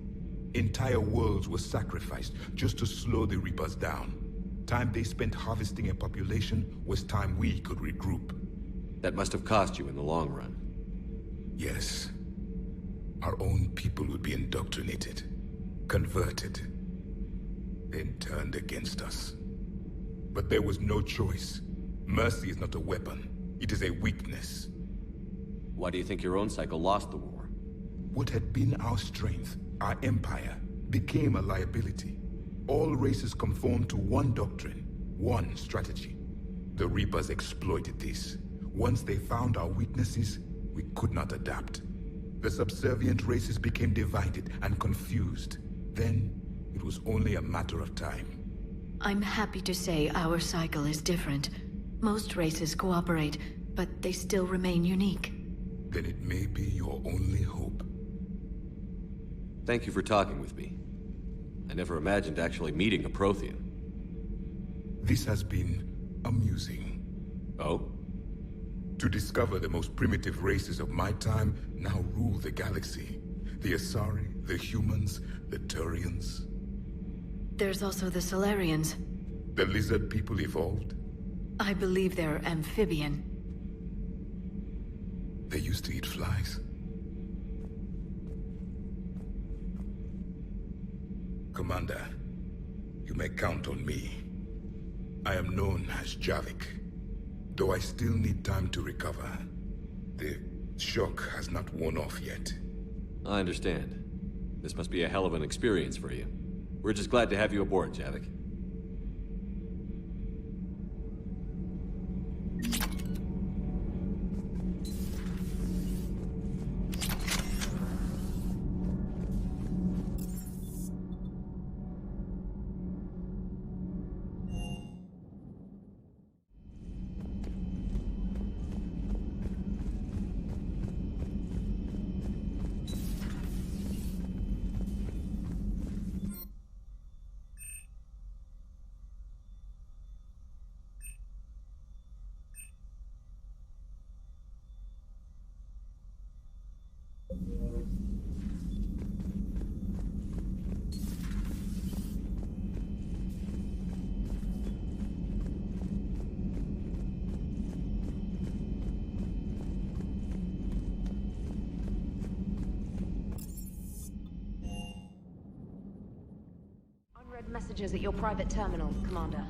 Entire worlds were sacrificed just to slow the Reapers down. Time they spent harvesting a population was time we could regroup. That must have cost you in the long run. Yes. Our own people would be indoctrinated, converted, then turned against us. But there was no choice. Mercy is not a weapon. It is a weakness. Why do you think your own cycle lost the war? What had been our strength, our empire, became a liability. All races conformed to one doctrine, one strategy. The Reapers exploited this. Once they found our weaknesses, we could not adapt. The subservient races became divided and confused. Then, it was only a matter of time. I'm happy to say our cycle is different. Most races cooperate, but they still remain unique. Then it may be your only hope. Thank you for talking with me. I never imagined actually meeting a Prothean. This has been amusing. Oh? To discover the most primitive races of my time now rule the galaxy. The Asari, the humans, the Turians. There's also the Solarians. The lizard people evolved? I believe they're amphibian. They used to eat flies. Commander, you may count on me. I am known as Javik. Though I still need time to recover. The shock has not worn off yet. I understand. This must be a hell of an experience for you. We're just glad to have you aboard, Javik. Unread messages at your private terminal, Commander.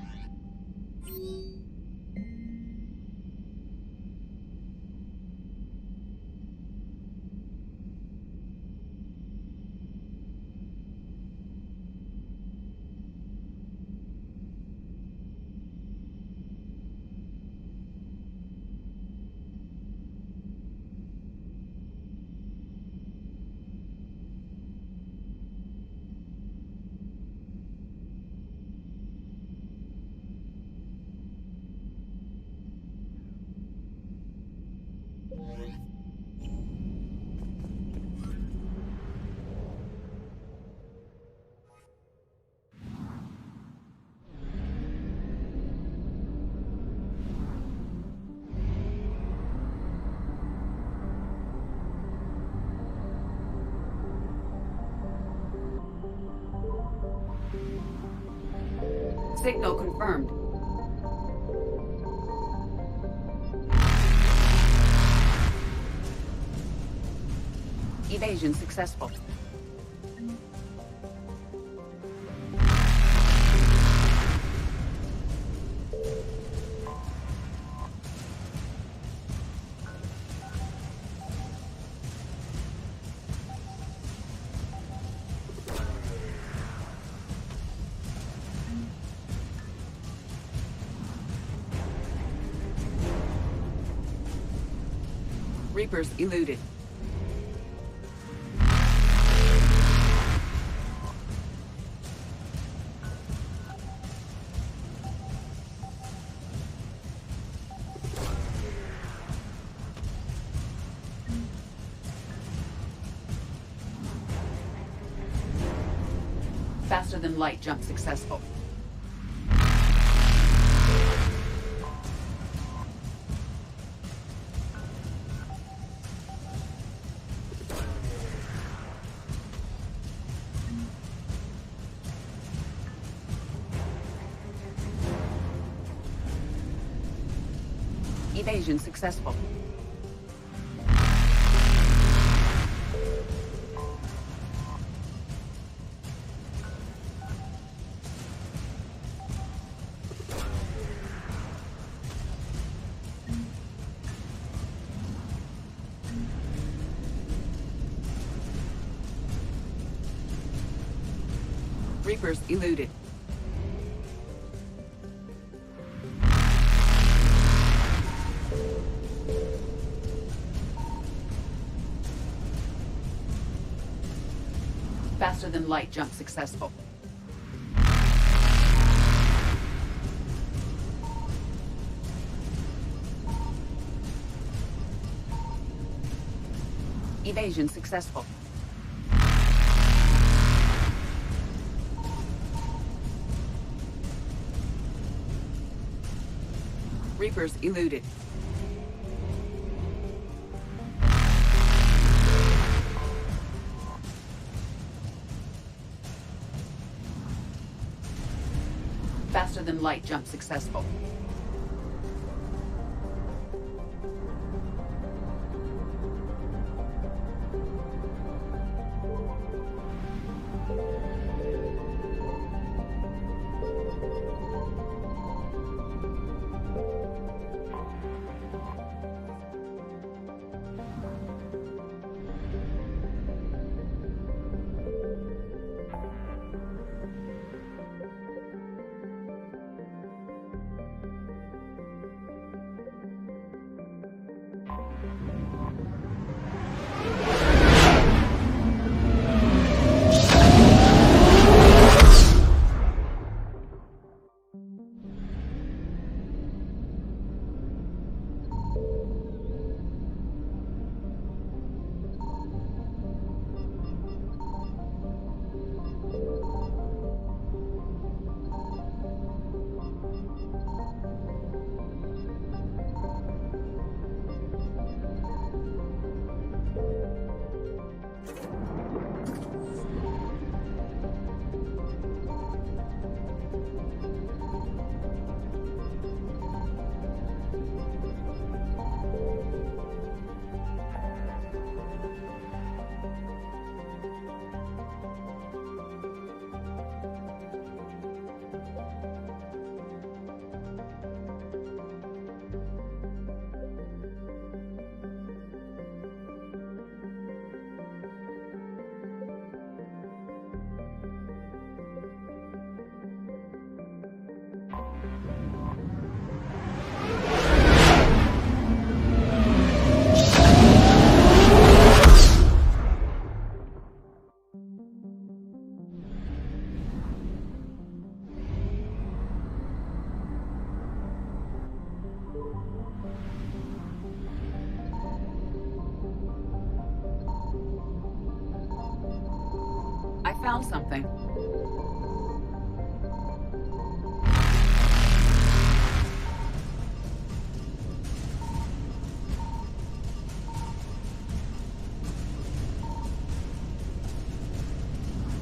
Signal confirmed. Evasion successful. Reapers eluded. Faster than light jump successful. Evasion successful. Reapers eluded. Faster than light jump successful. Evasion successful. Reapers eluded. Faster than light jump successful. I found something.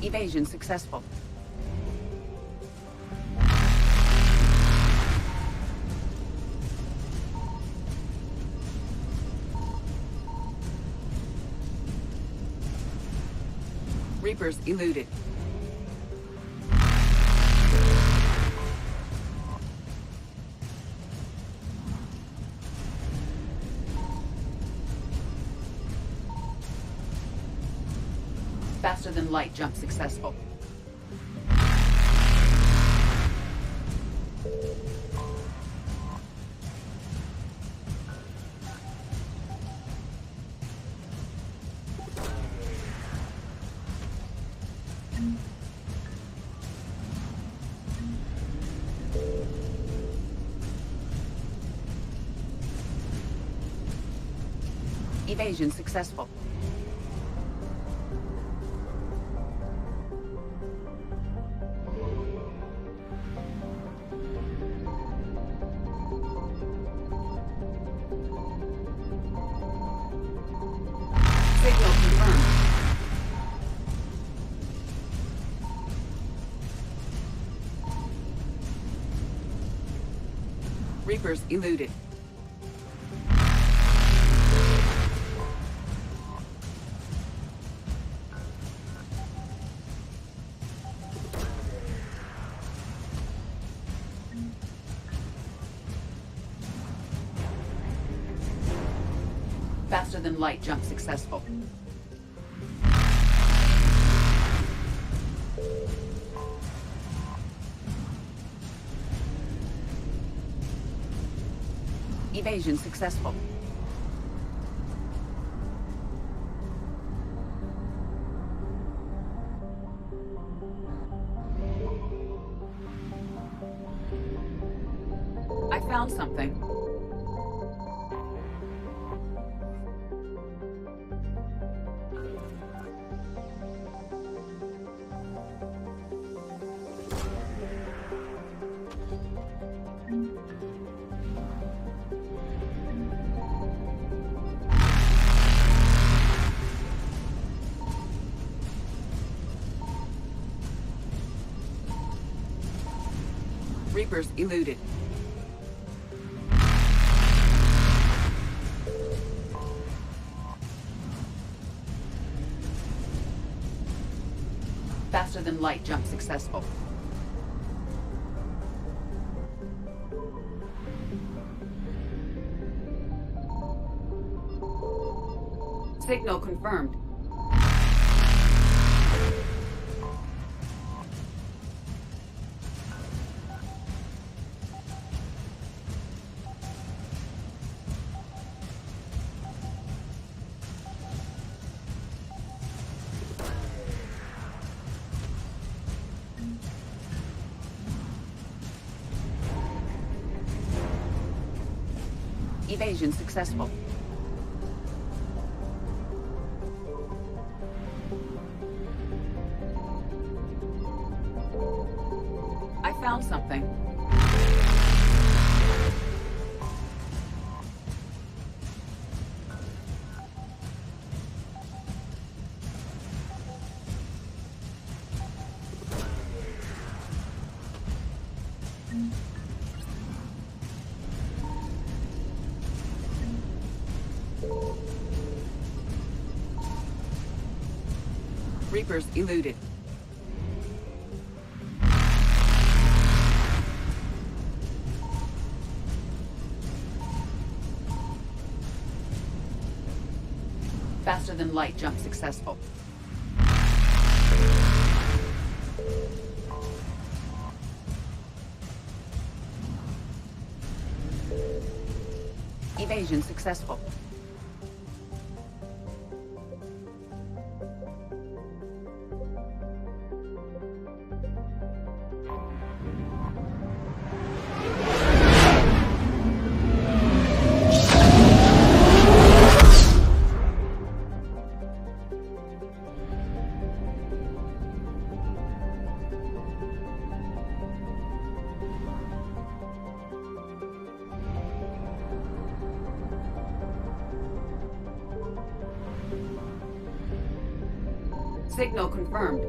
Evasion successful. Reapers eluded. Faster than light jump successful. Evasion successful. Signal confirmed. Reapers eluded. Faster than light jump successful. Evasion successful. I found something. Reapers eluded. Faster than light jump successful. Signal confirmed. Evasion successful. I found something. Reapers eluded. Faster than light jump successful. Evasion successful. Signal confirmed.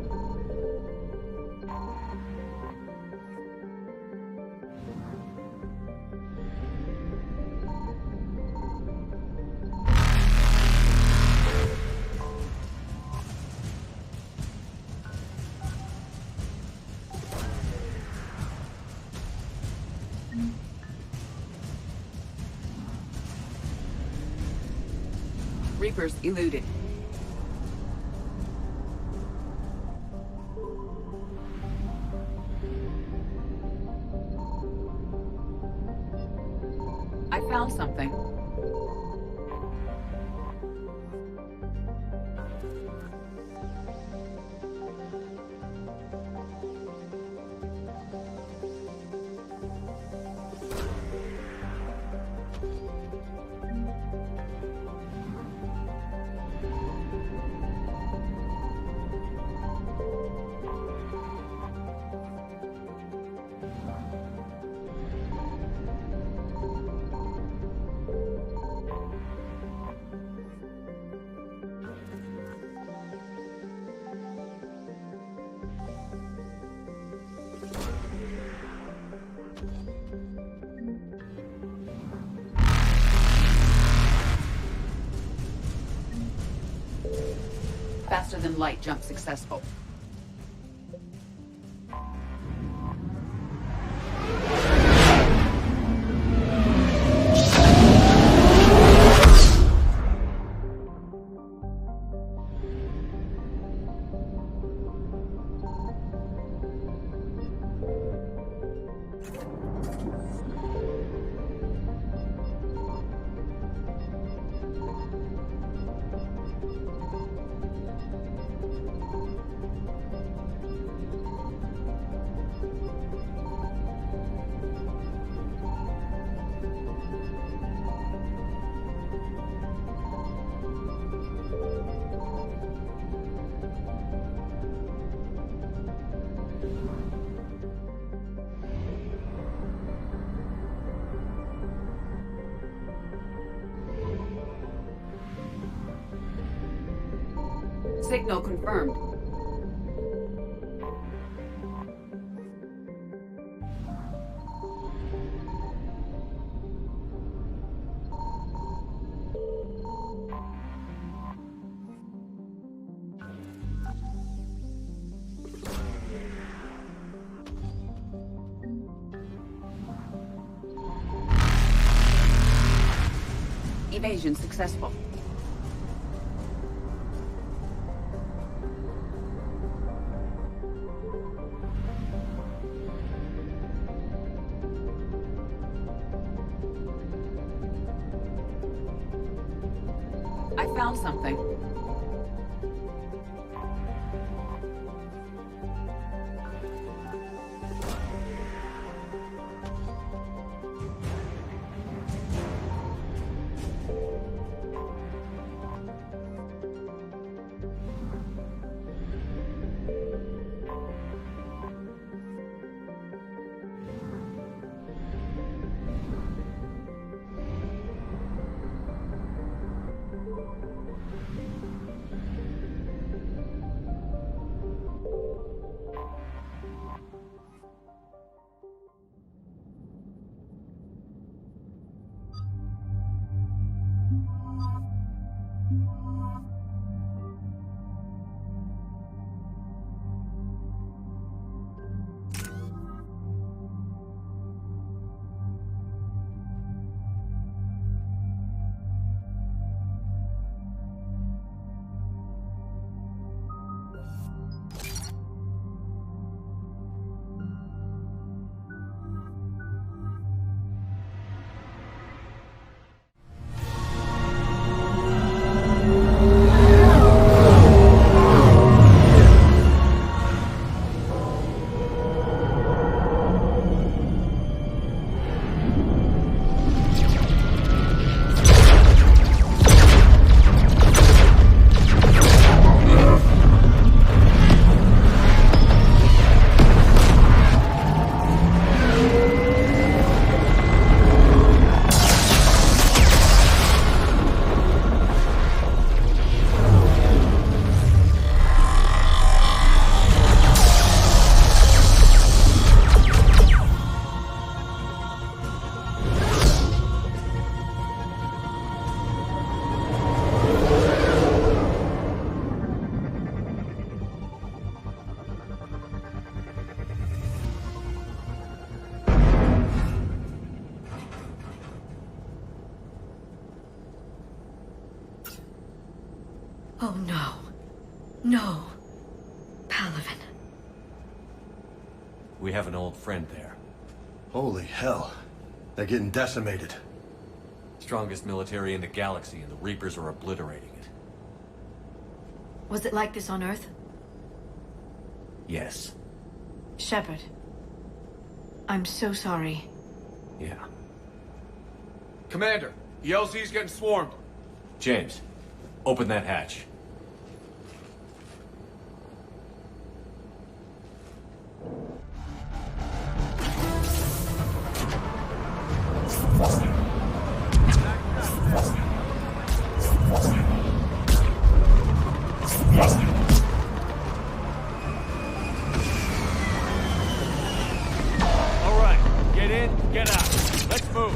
Reapers eluded. I found something. Faster-than-light jump successful. Signal confirmed. Evasion successful. I found something. Oh no. No. Palaven. We have an old friend there. Holy hell. They're getting decimated. Strongest military in the galaxy, and the Reapers are obliterating it. Was it like this on Earth? Yes. Shepard. I'm so sorry. Yeah. Commander, the LZ's getting swarmed. James, open that hatch. All right, get in, get out. Let's move.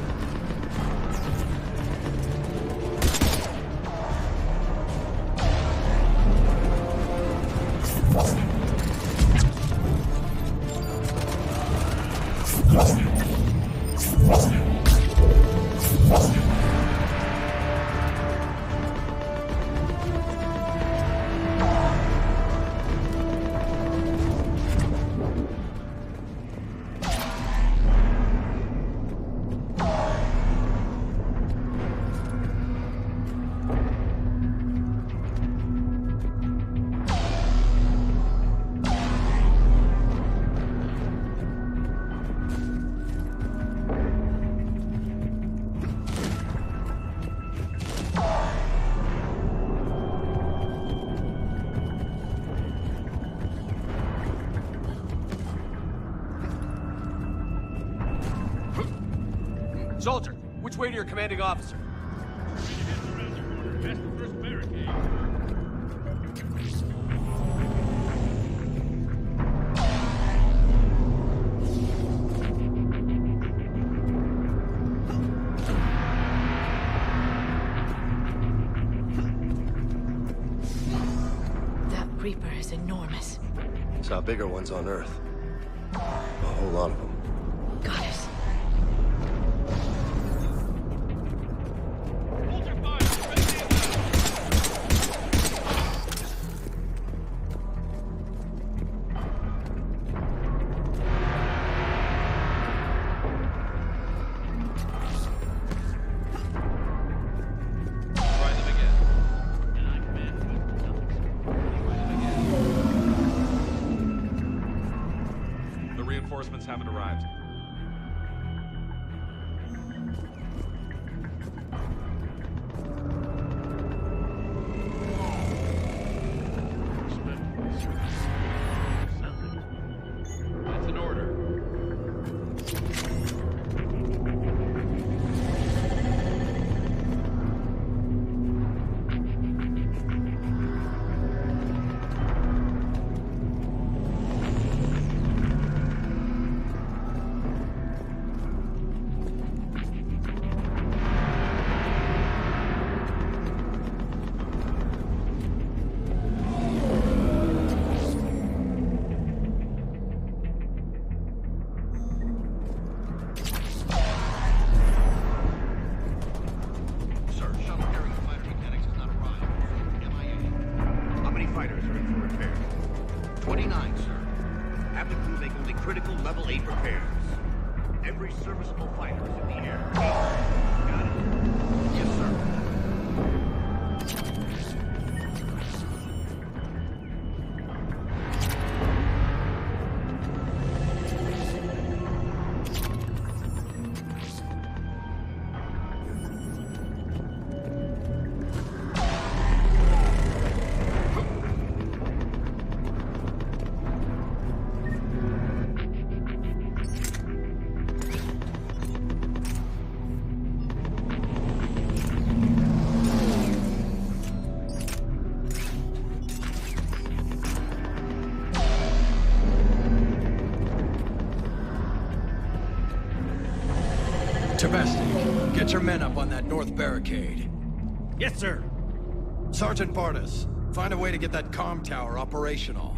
Soldier, which way to your commanding officer? Past the first barricade. That Reaper is enormous. Saw bigger ones on Earth. A whole lot of them. Goddess. Reinforcements haven't arrived. That's an order. Critical level 8 repairs. Every serviceable fighter is in the air. Got it? Yes, sir. Tabesnik, get your men up on that north barricade. Yes, sir. Sergeant Bartas, find a way to get that comm tower operational.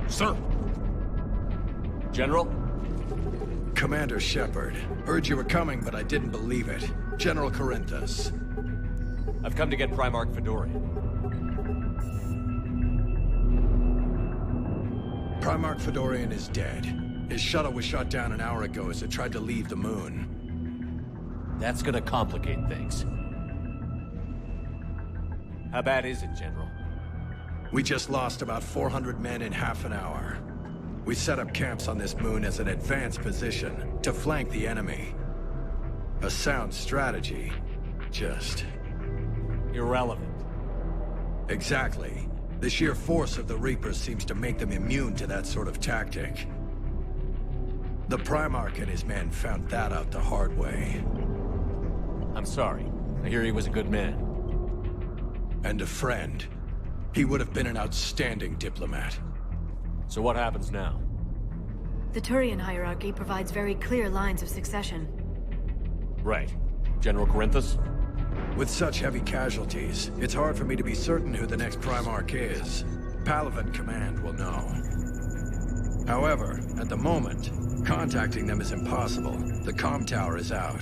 Sir. General? Commander Shepard. Heard you were coming, but I didn't believe it. General Corinthus. I've come to get Primarch Fedorian. Primarch Fedorian is dead. His shuttle was shot down an hour ago as it tried to leave the moon. That's gonna complicate things. How bad is it, General? We just lost about 400 men in half an hour. We set up camps on this moon as an advanced position to flank the enemy. A sound strategy. Just... irrelevant. Exactly. The sheer force of the Reapers seems to make them immune to that sort of tactic. The Primarch and his men found that out the hard way. I'm sorry. I hear he was a good man. And a friend. He would have been an outstanding diplomat. So what happens now? The Turian hierarchy provides very clear lines of succession. Right. General Corinthus? With such heavy casualties, it's hard for me to be certain who the next Primarch is. Palaven Command will know. However, at the moment, contacting them is impossible. The comm tower is out.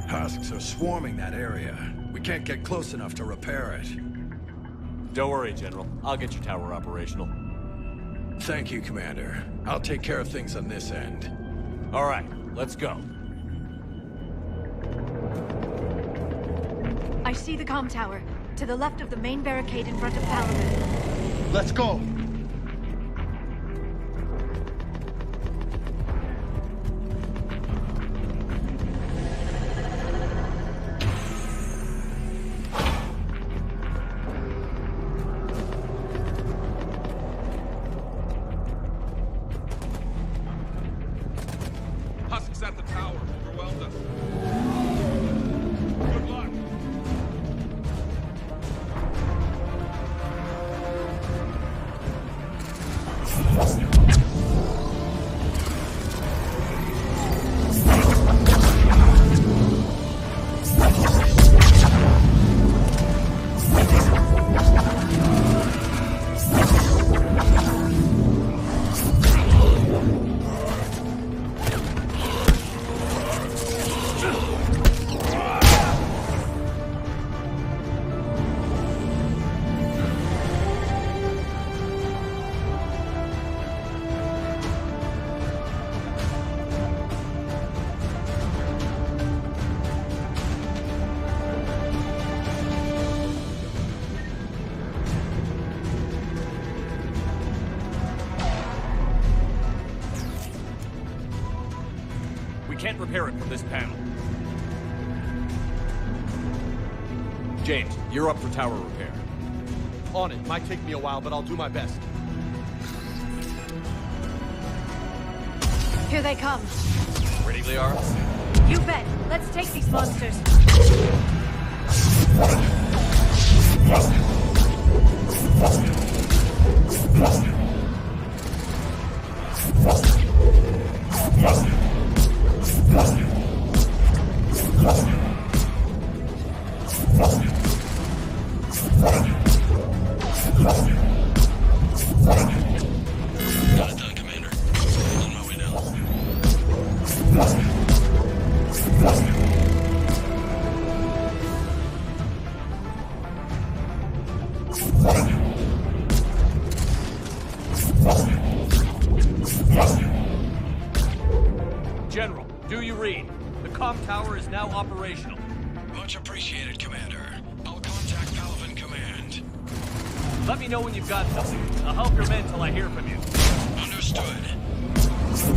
Husks are swarming that area. We can't get close enough to repair it. Don't worry, General. I'll get your tower operational. Thank you, Commander. I'll take care of things on this end. All right, let's go. I see the comm tower, to the left of the main barricade in front of Palaven. Let's go! Husks at the tower. Can't repair it from this panel. James, you're up for tower repair. On it. Might take me a while, but I'll do my best. Here they come. Ready, Liara? You bet. Let's take these monsters. Got it done, Commander. On my way now. General, do you read? The comm tower is now operational. Much appreciated, Commander. I'll contact Palaven Command. Let me know when you've got something. I'll help your men till I hear from you. Understood.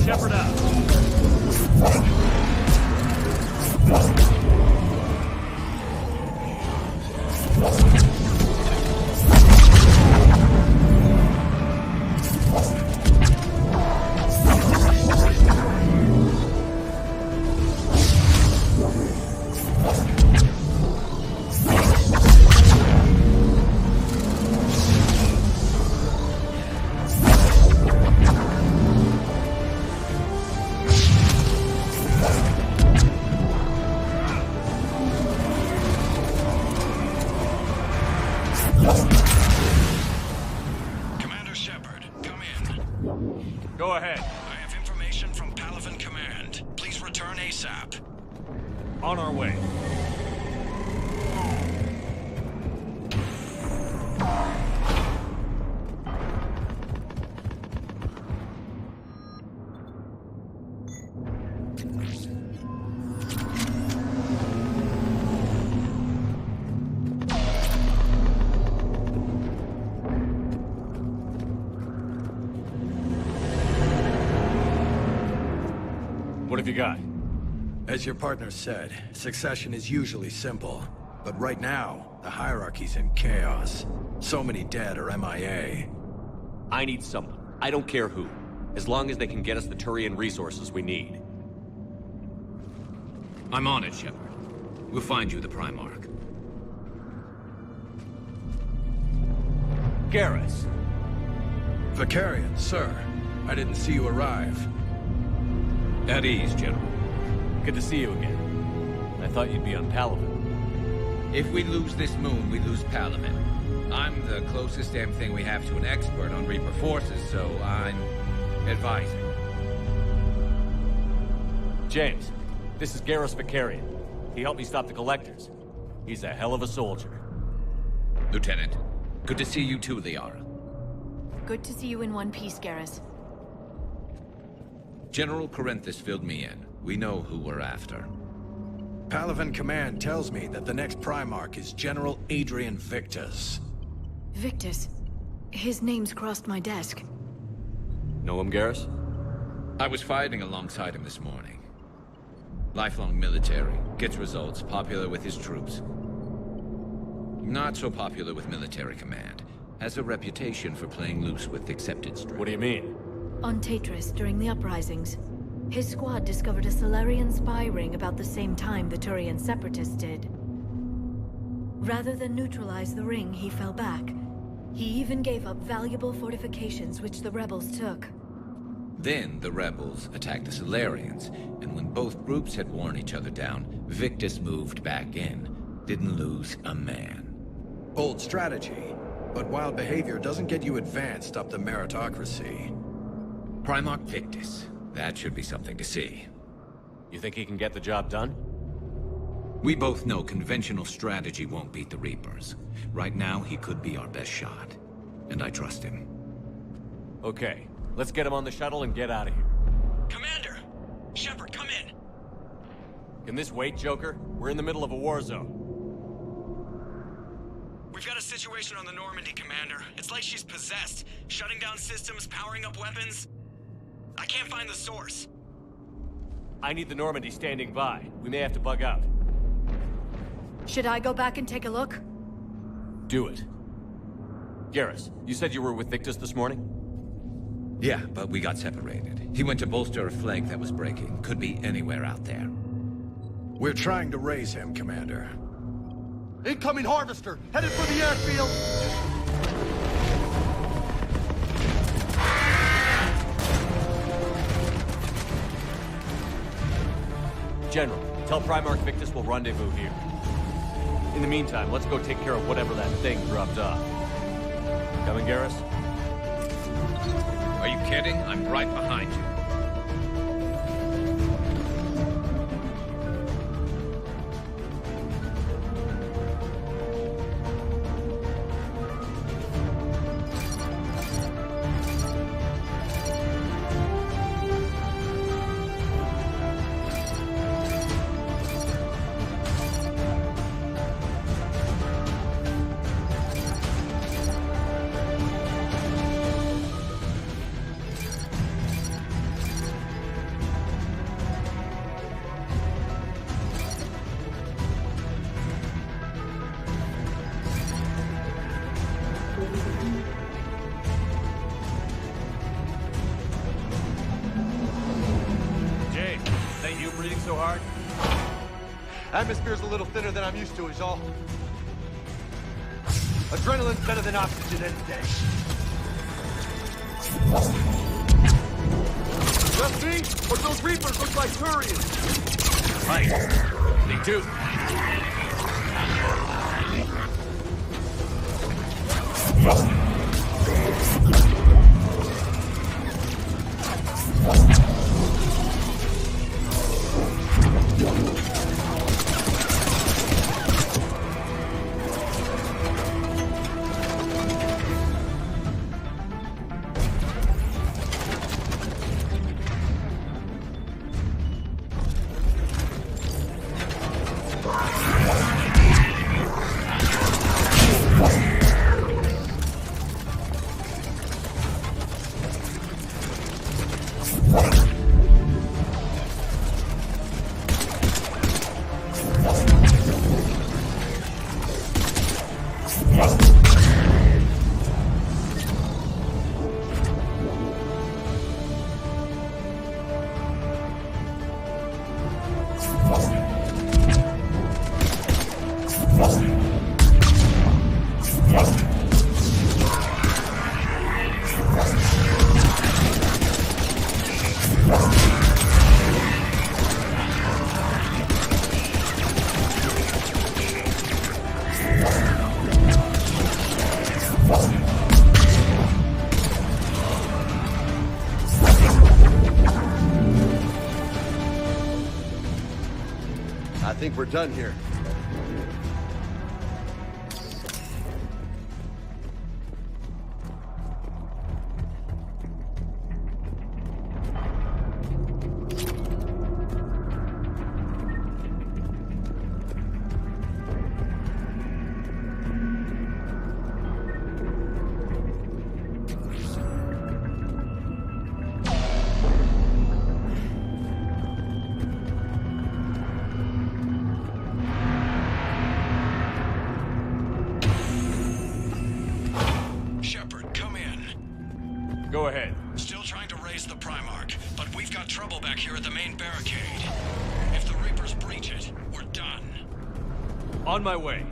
Shepard out. Commander Shepard, come in. Go ahead. I have information from Palaven Command. Please return ASAP. On our way. What have you got? As your partner said, succession is usually simple. But right now, the hierarchy's in chaos. So many dead or MIA. I need someone. I don't care who. As long as they can get us the Turian resources we need. I'm on it, Shepard. We'll find you the Primarch. Garrus. Vakarian, sir. I didn't see you arrive. At ease, General. Good to see you again. I thought you'd be on Palaven. If we lose this moon, we lose Palaven. I'm the closest damn thing we have to an expert on Reaper forces, so I'm advising. James, this is Garrus Vakarian. He helped me stop the Collectors. He's a hell of a soldier. Lieutenant, good to see you too, Liara. Good to see you in one piece, Garrus. General Corinthus filled me in. We know who we're after. Palaven Command tells me that the next Primarch is General Adrian Victus. Victus? His name's crossed my desk. Know him, Garrus? I was fighting alongside him this morning. Lifelong military, gets results, popular with his troops. Not so popular with military command. Has a reputation for playing loose with accepted strength. What do you mean? On Tatris, during the uprisings, his squad discovered a Salarian spy ring about the same time the Turian Separatists did. Rather than neutralize the ring, he fell back. He even gave up valuable fortifications which the rebels took. Then the rebels attacked the Solarians, and when both groups had worn each other down, Victus moved back in. Didn't lose a man. Bold strategy, but wild behavior doesn't get you advanced up the meritocracy. Primarch Victus. That should be something to see. You think he can get the job done? We both know conventional strategy won't beat the Reapers. Right now, he could be our best shot. And I trust him. Okay, let's get him on the shuttle and get out of here. Commander! Shepard, come in! Can this wait, Joker? We're in the middle of a war zone. We've got a situation on the Normandy, Commander. It's like she's possessed. Shutting down systems, powering up weapons. I can't find the source. I need the Normandy standing by. We may have to bug out. Should I go back and take a look? Do it. Garrus, you said you were with Victus this morning? Yeah, but we got separated. He went to bolster a flank that was breaking. Could be anywhere out there. We're trying to raise him, Commander. Incoming Harvester! Headed for the airfield! General, tell Primarch Victus we'll rendezvous here. In the meantime, let's go take care of whatever that thing dropped off. Coming, Garrus? Are you kidding? I'm right behind you. So hard? Atmosphere's a little thinner than I'm used to, is all. Adrenaline's better than oxygen any day. Just me, or those Reapers look like Turians? Right. Me too. I think we're done here. Go ahead. Still trying to raise the Primarch, but we've got trouble back here at the main barricade. If the Reapers breach it, we're done. On my way.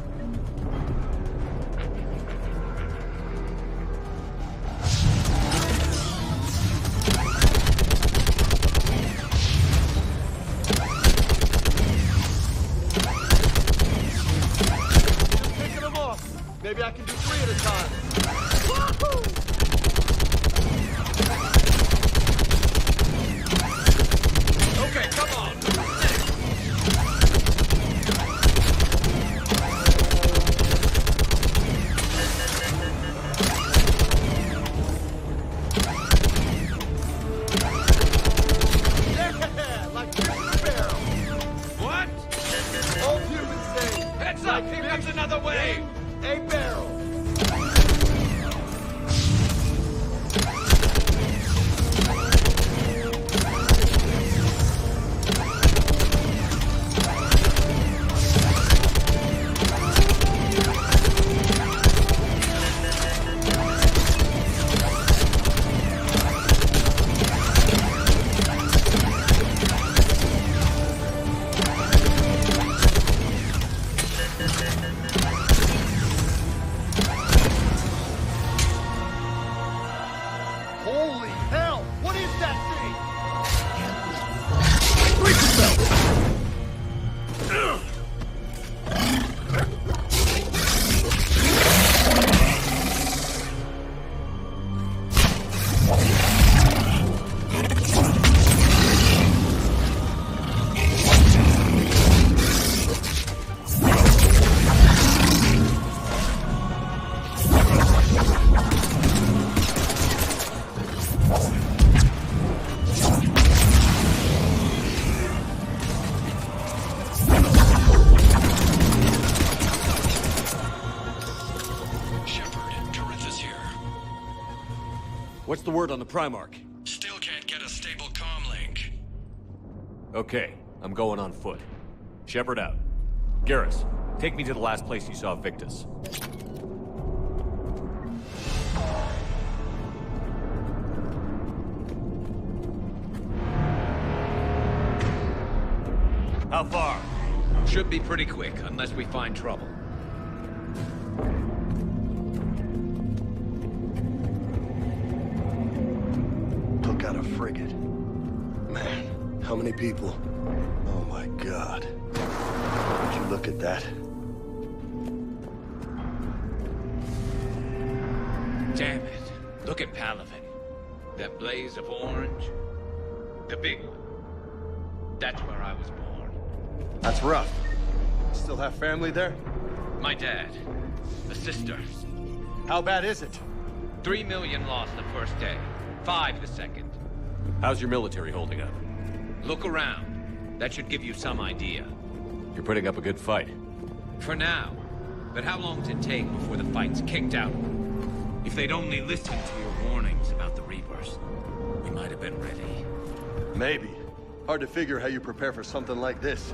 Holy hell! What is that thing? Brace yourself! What's the word on the Primarch? Still can't get a stable comm link. Okay, I'm going on foot. Shepard out. Garrus, take me to the last place you saw Victus. How far? Should be pretty quick, unless we find trouble. Took out a frigate. Man, how many people? Oh my god. Would you look at that? Damn it. Look at Palaven. That blaze of orange. The big one. That's where I was born. That's rough. Still have family there? My dad. A sister. How bad is it? 3 million lost the first day. 5 the second. How's your military holding up? Look around. That should give you some idea. You're putting up a good fight. For now. But how long does it take before the fight's kicked out? If they'd only listened to your warnings about the Reapers, we might have been ready. Maybe. Hard to figure how you prepare for something like this.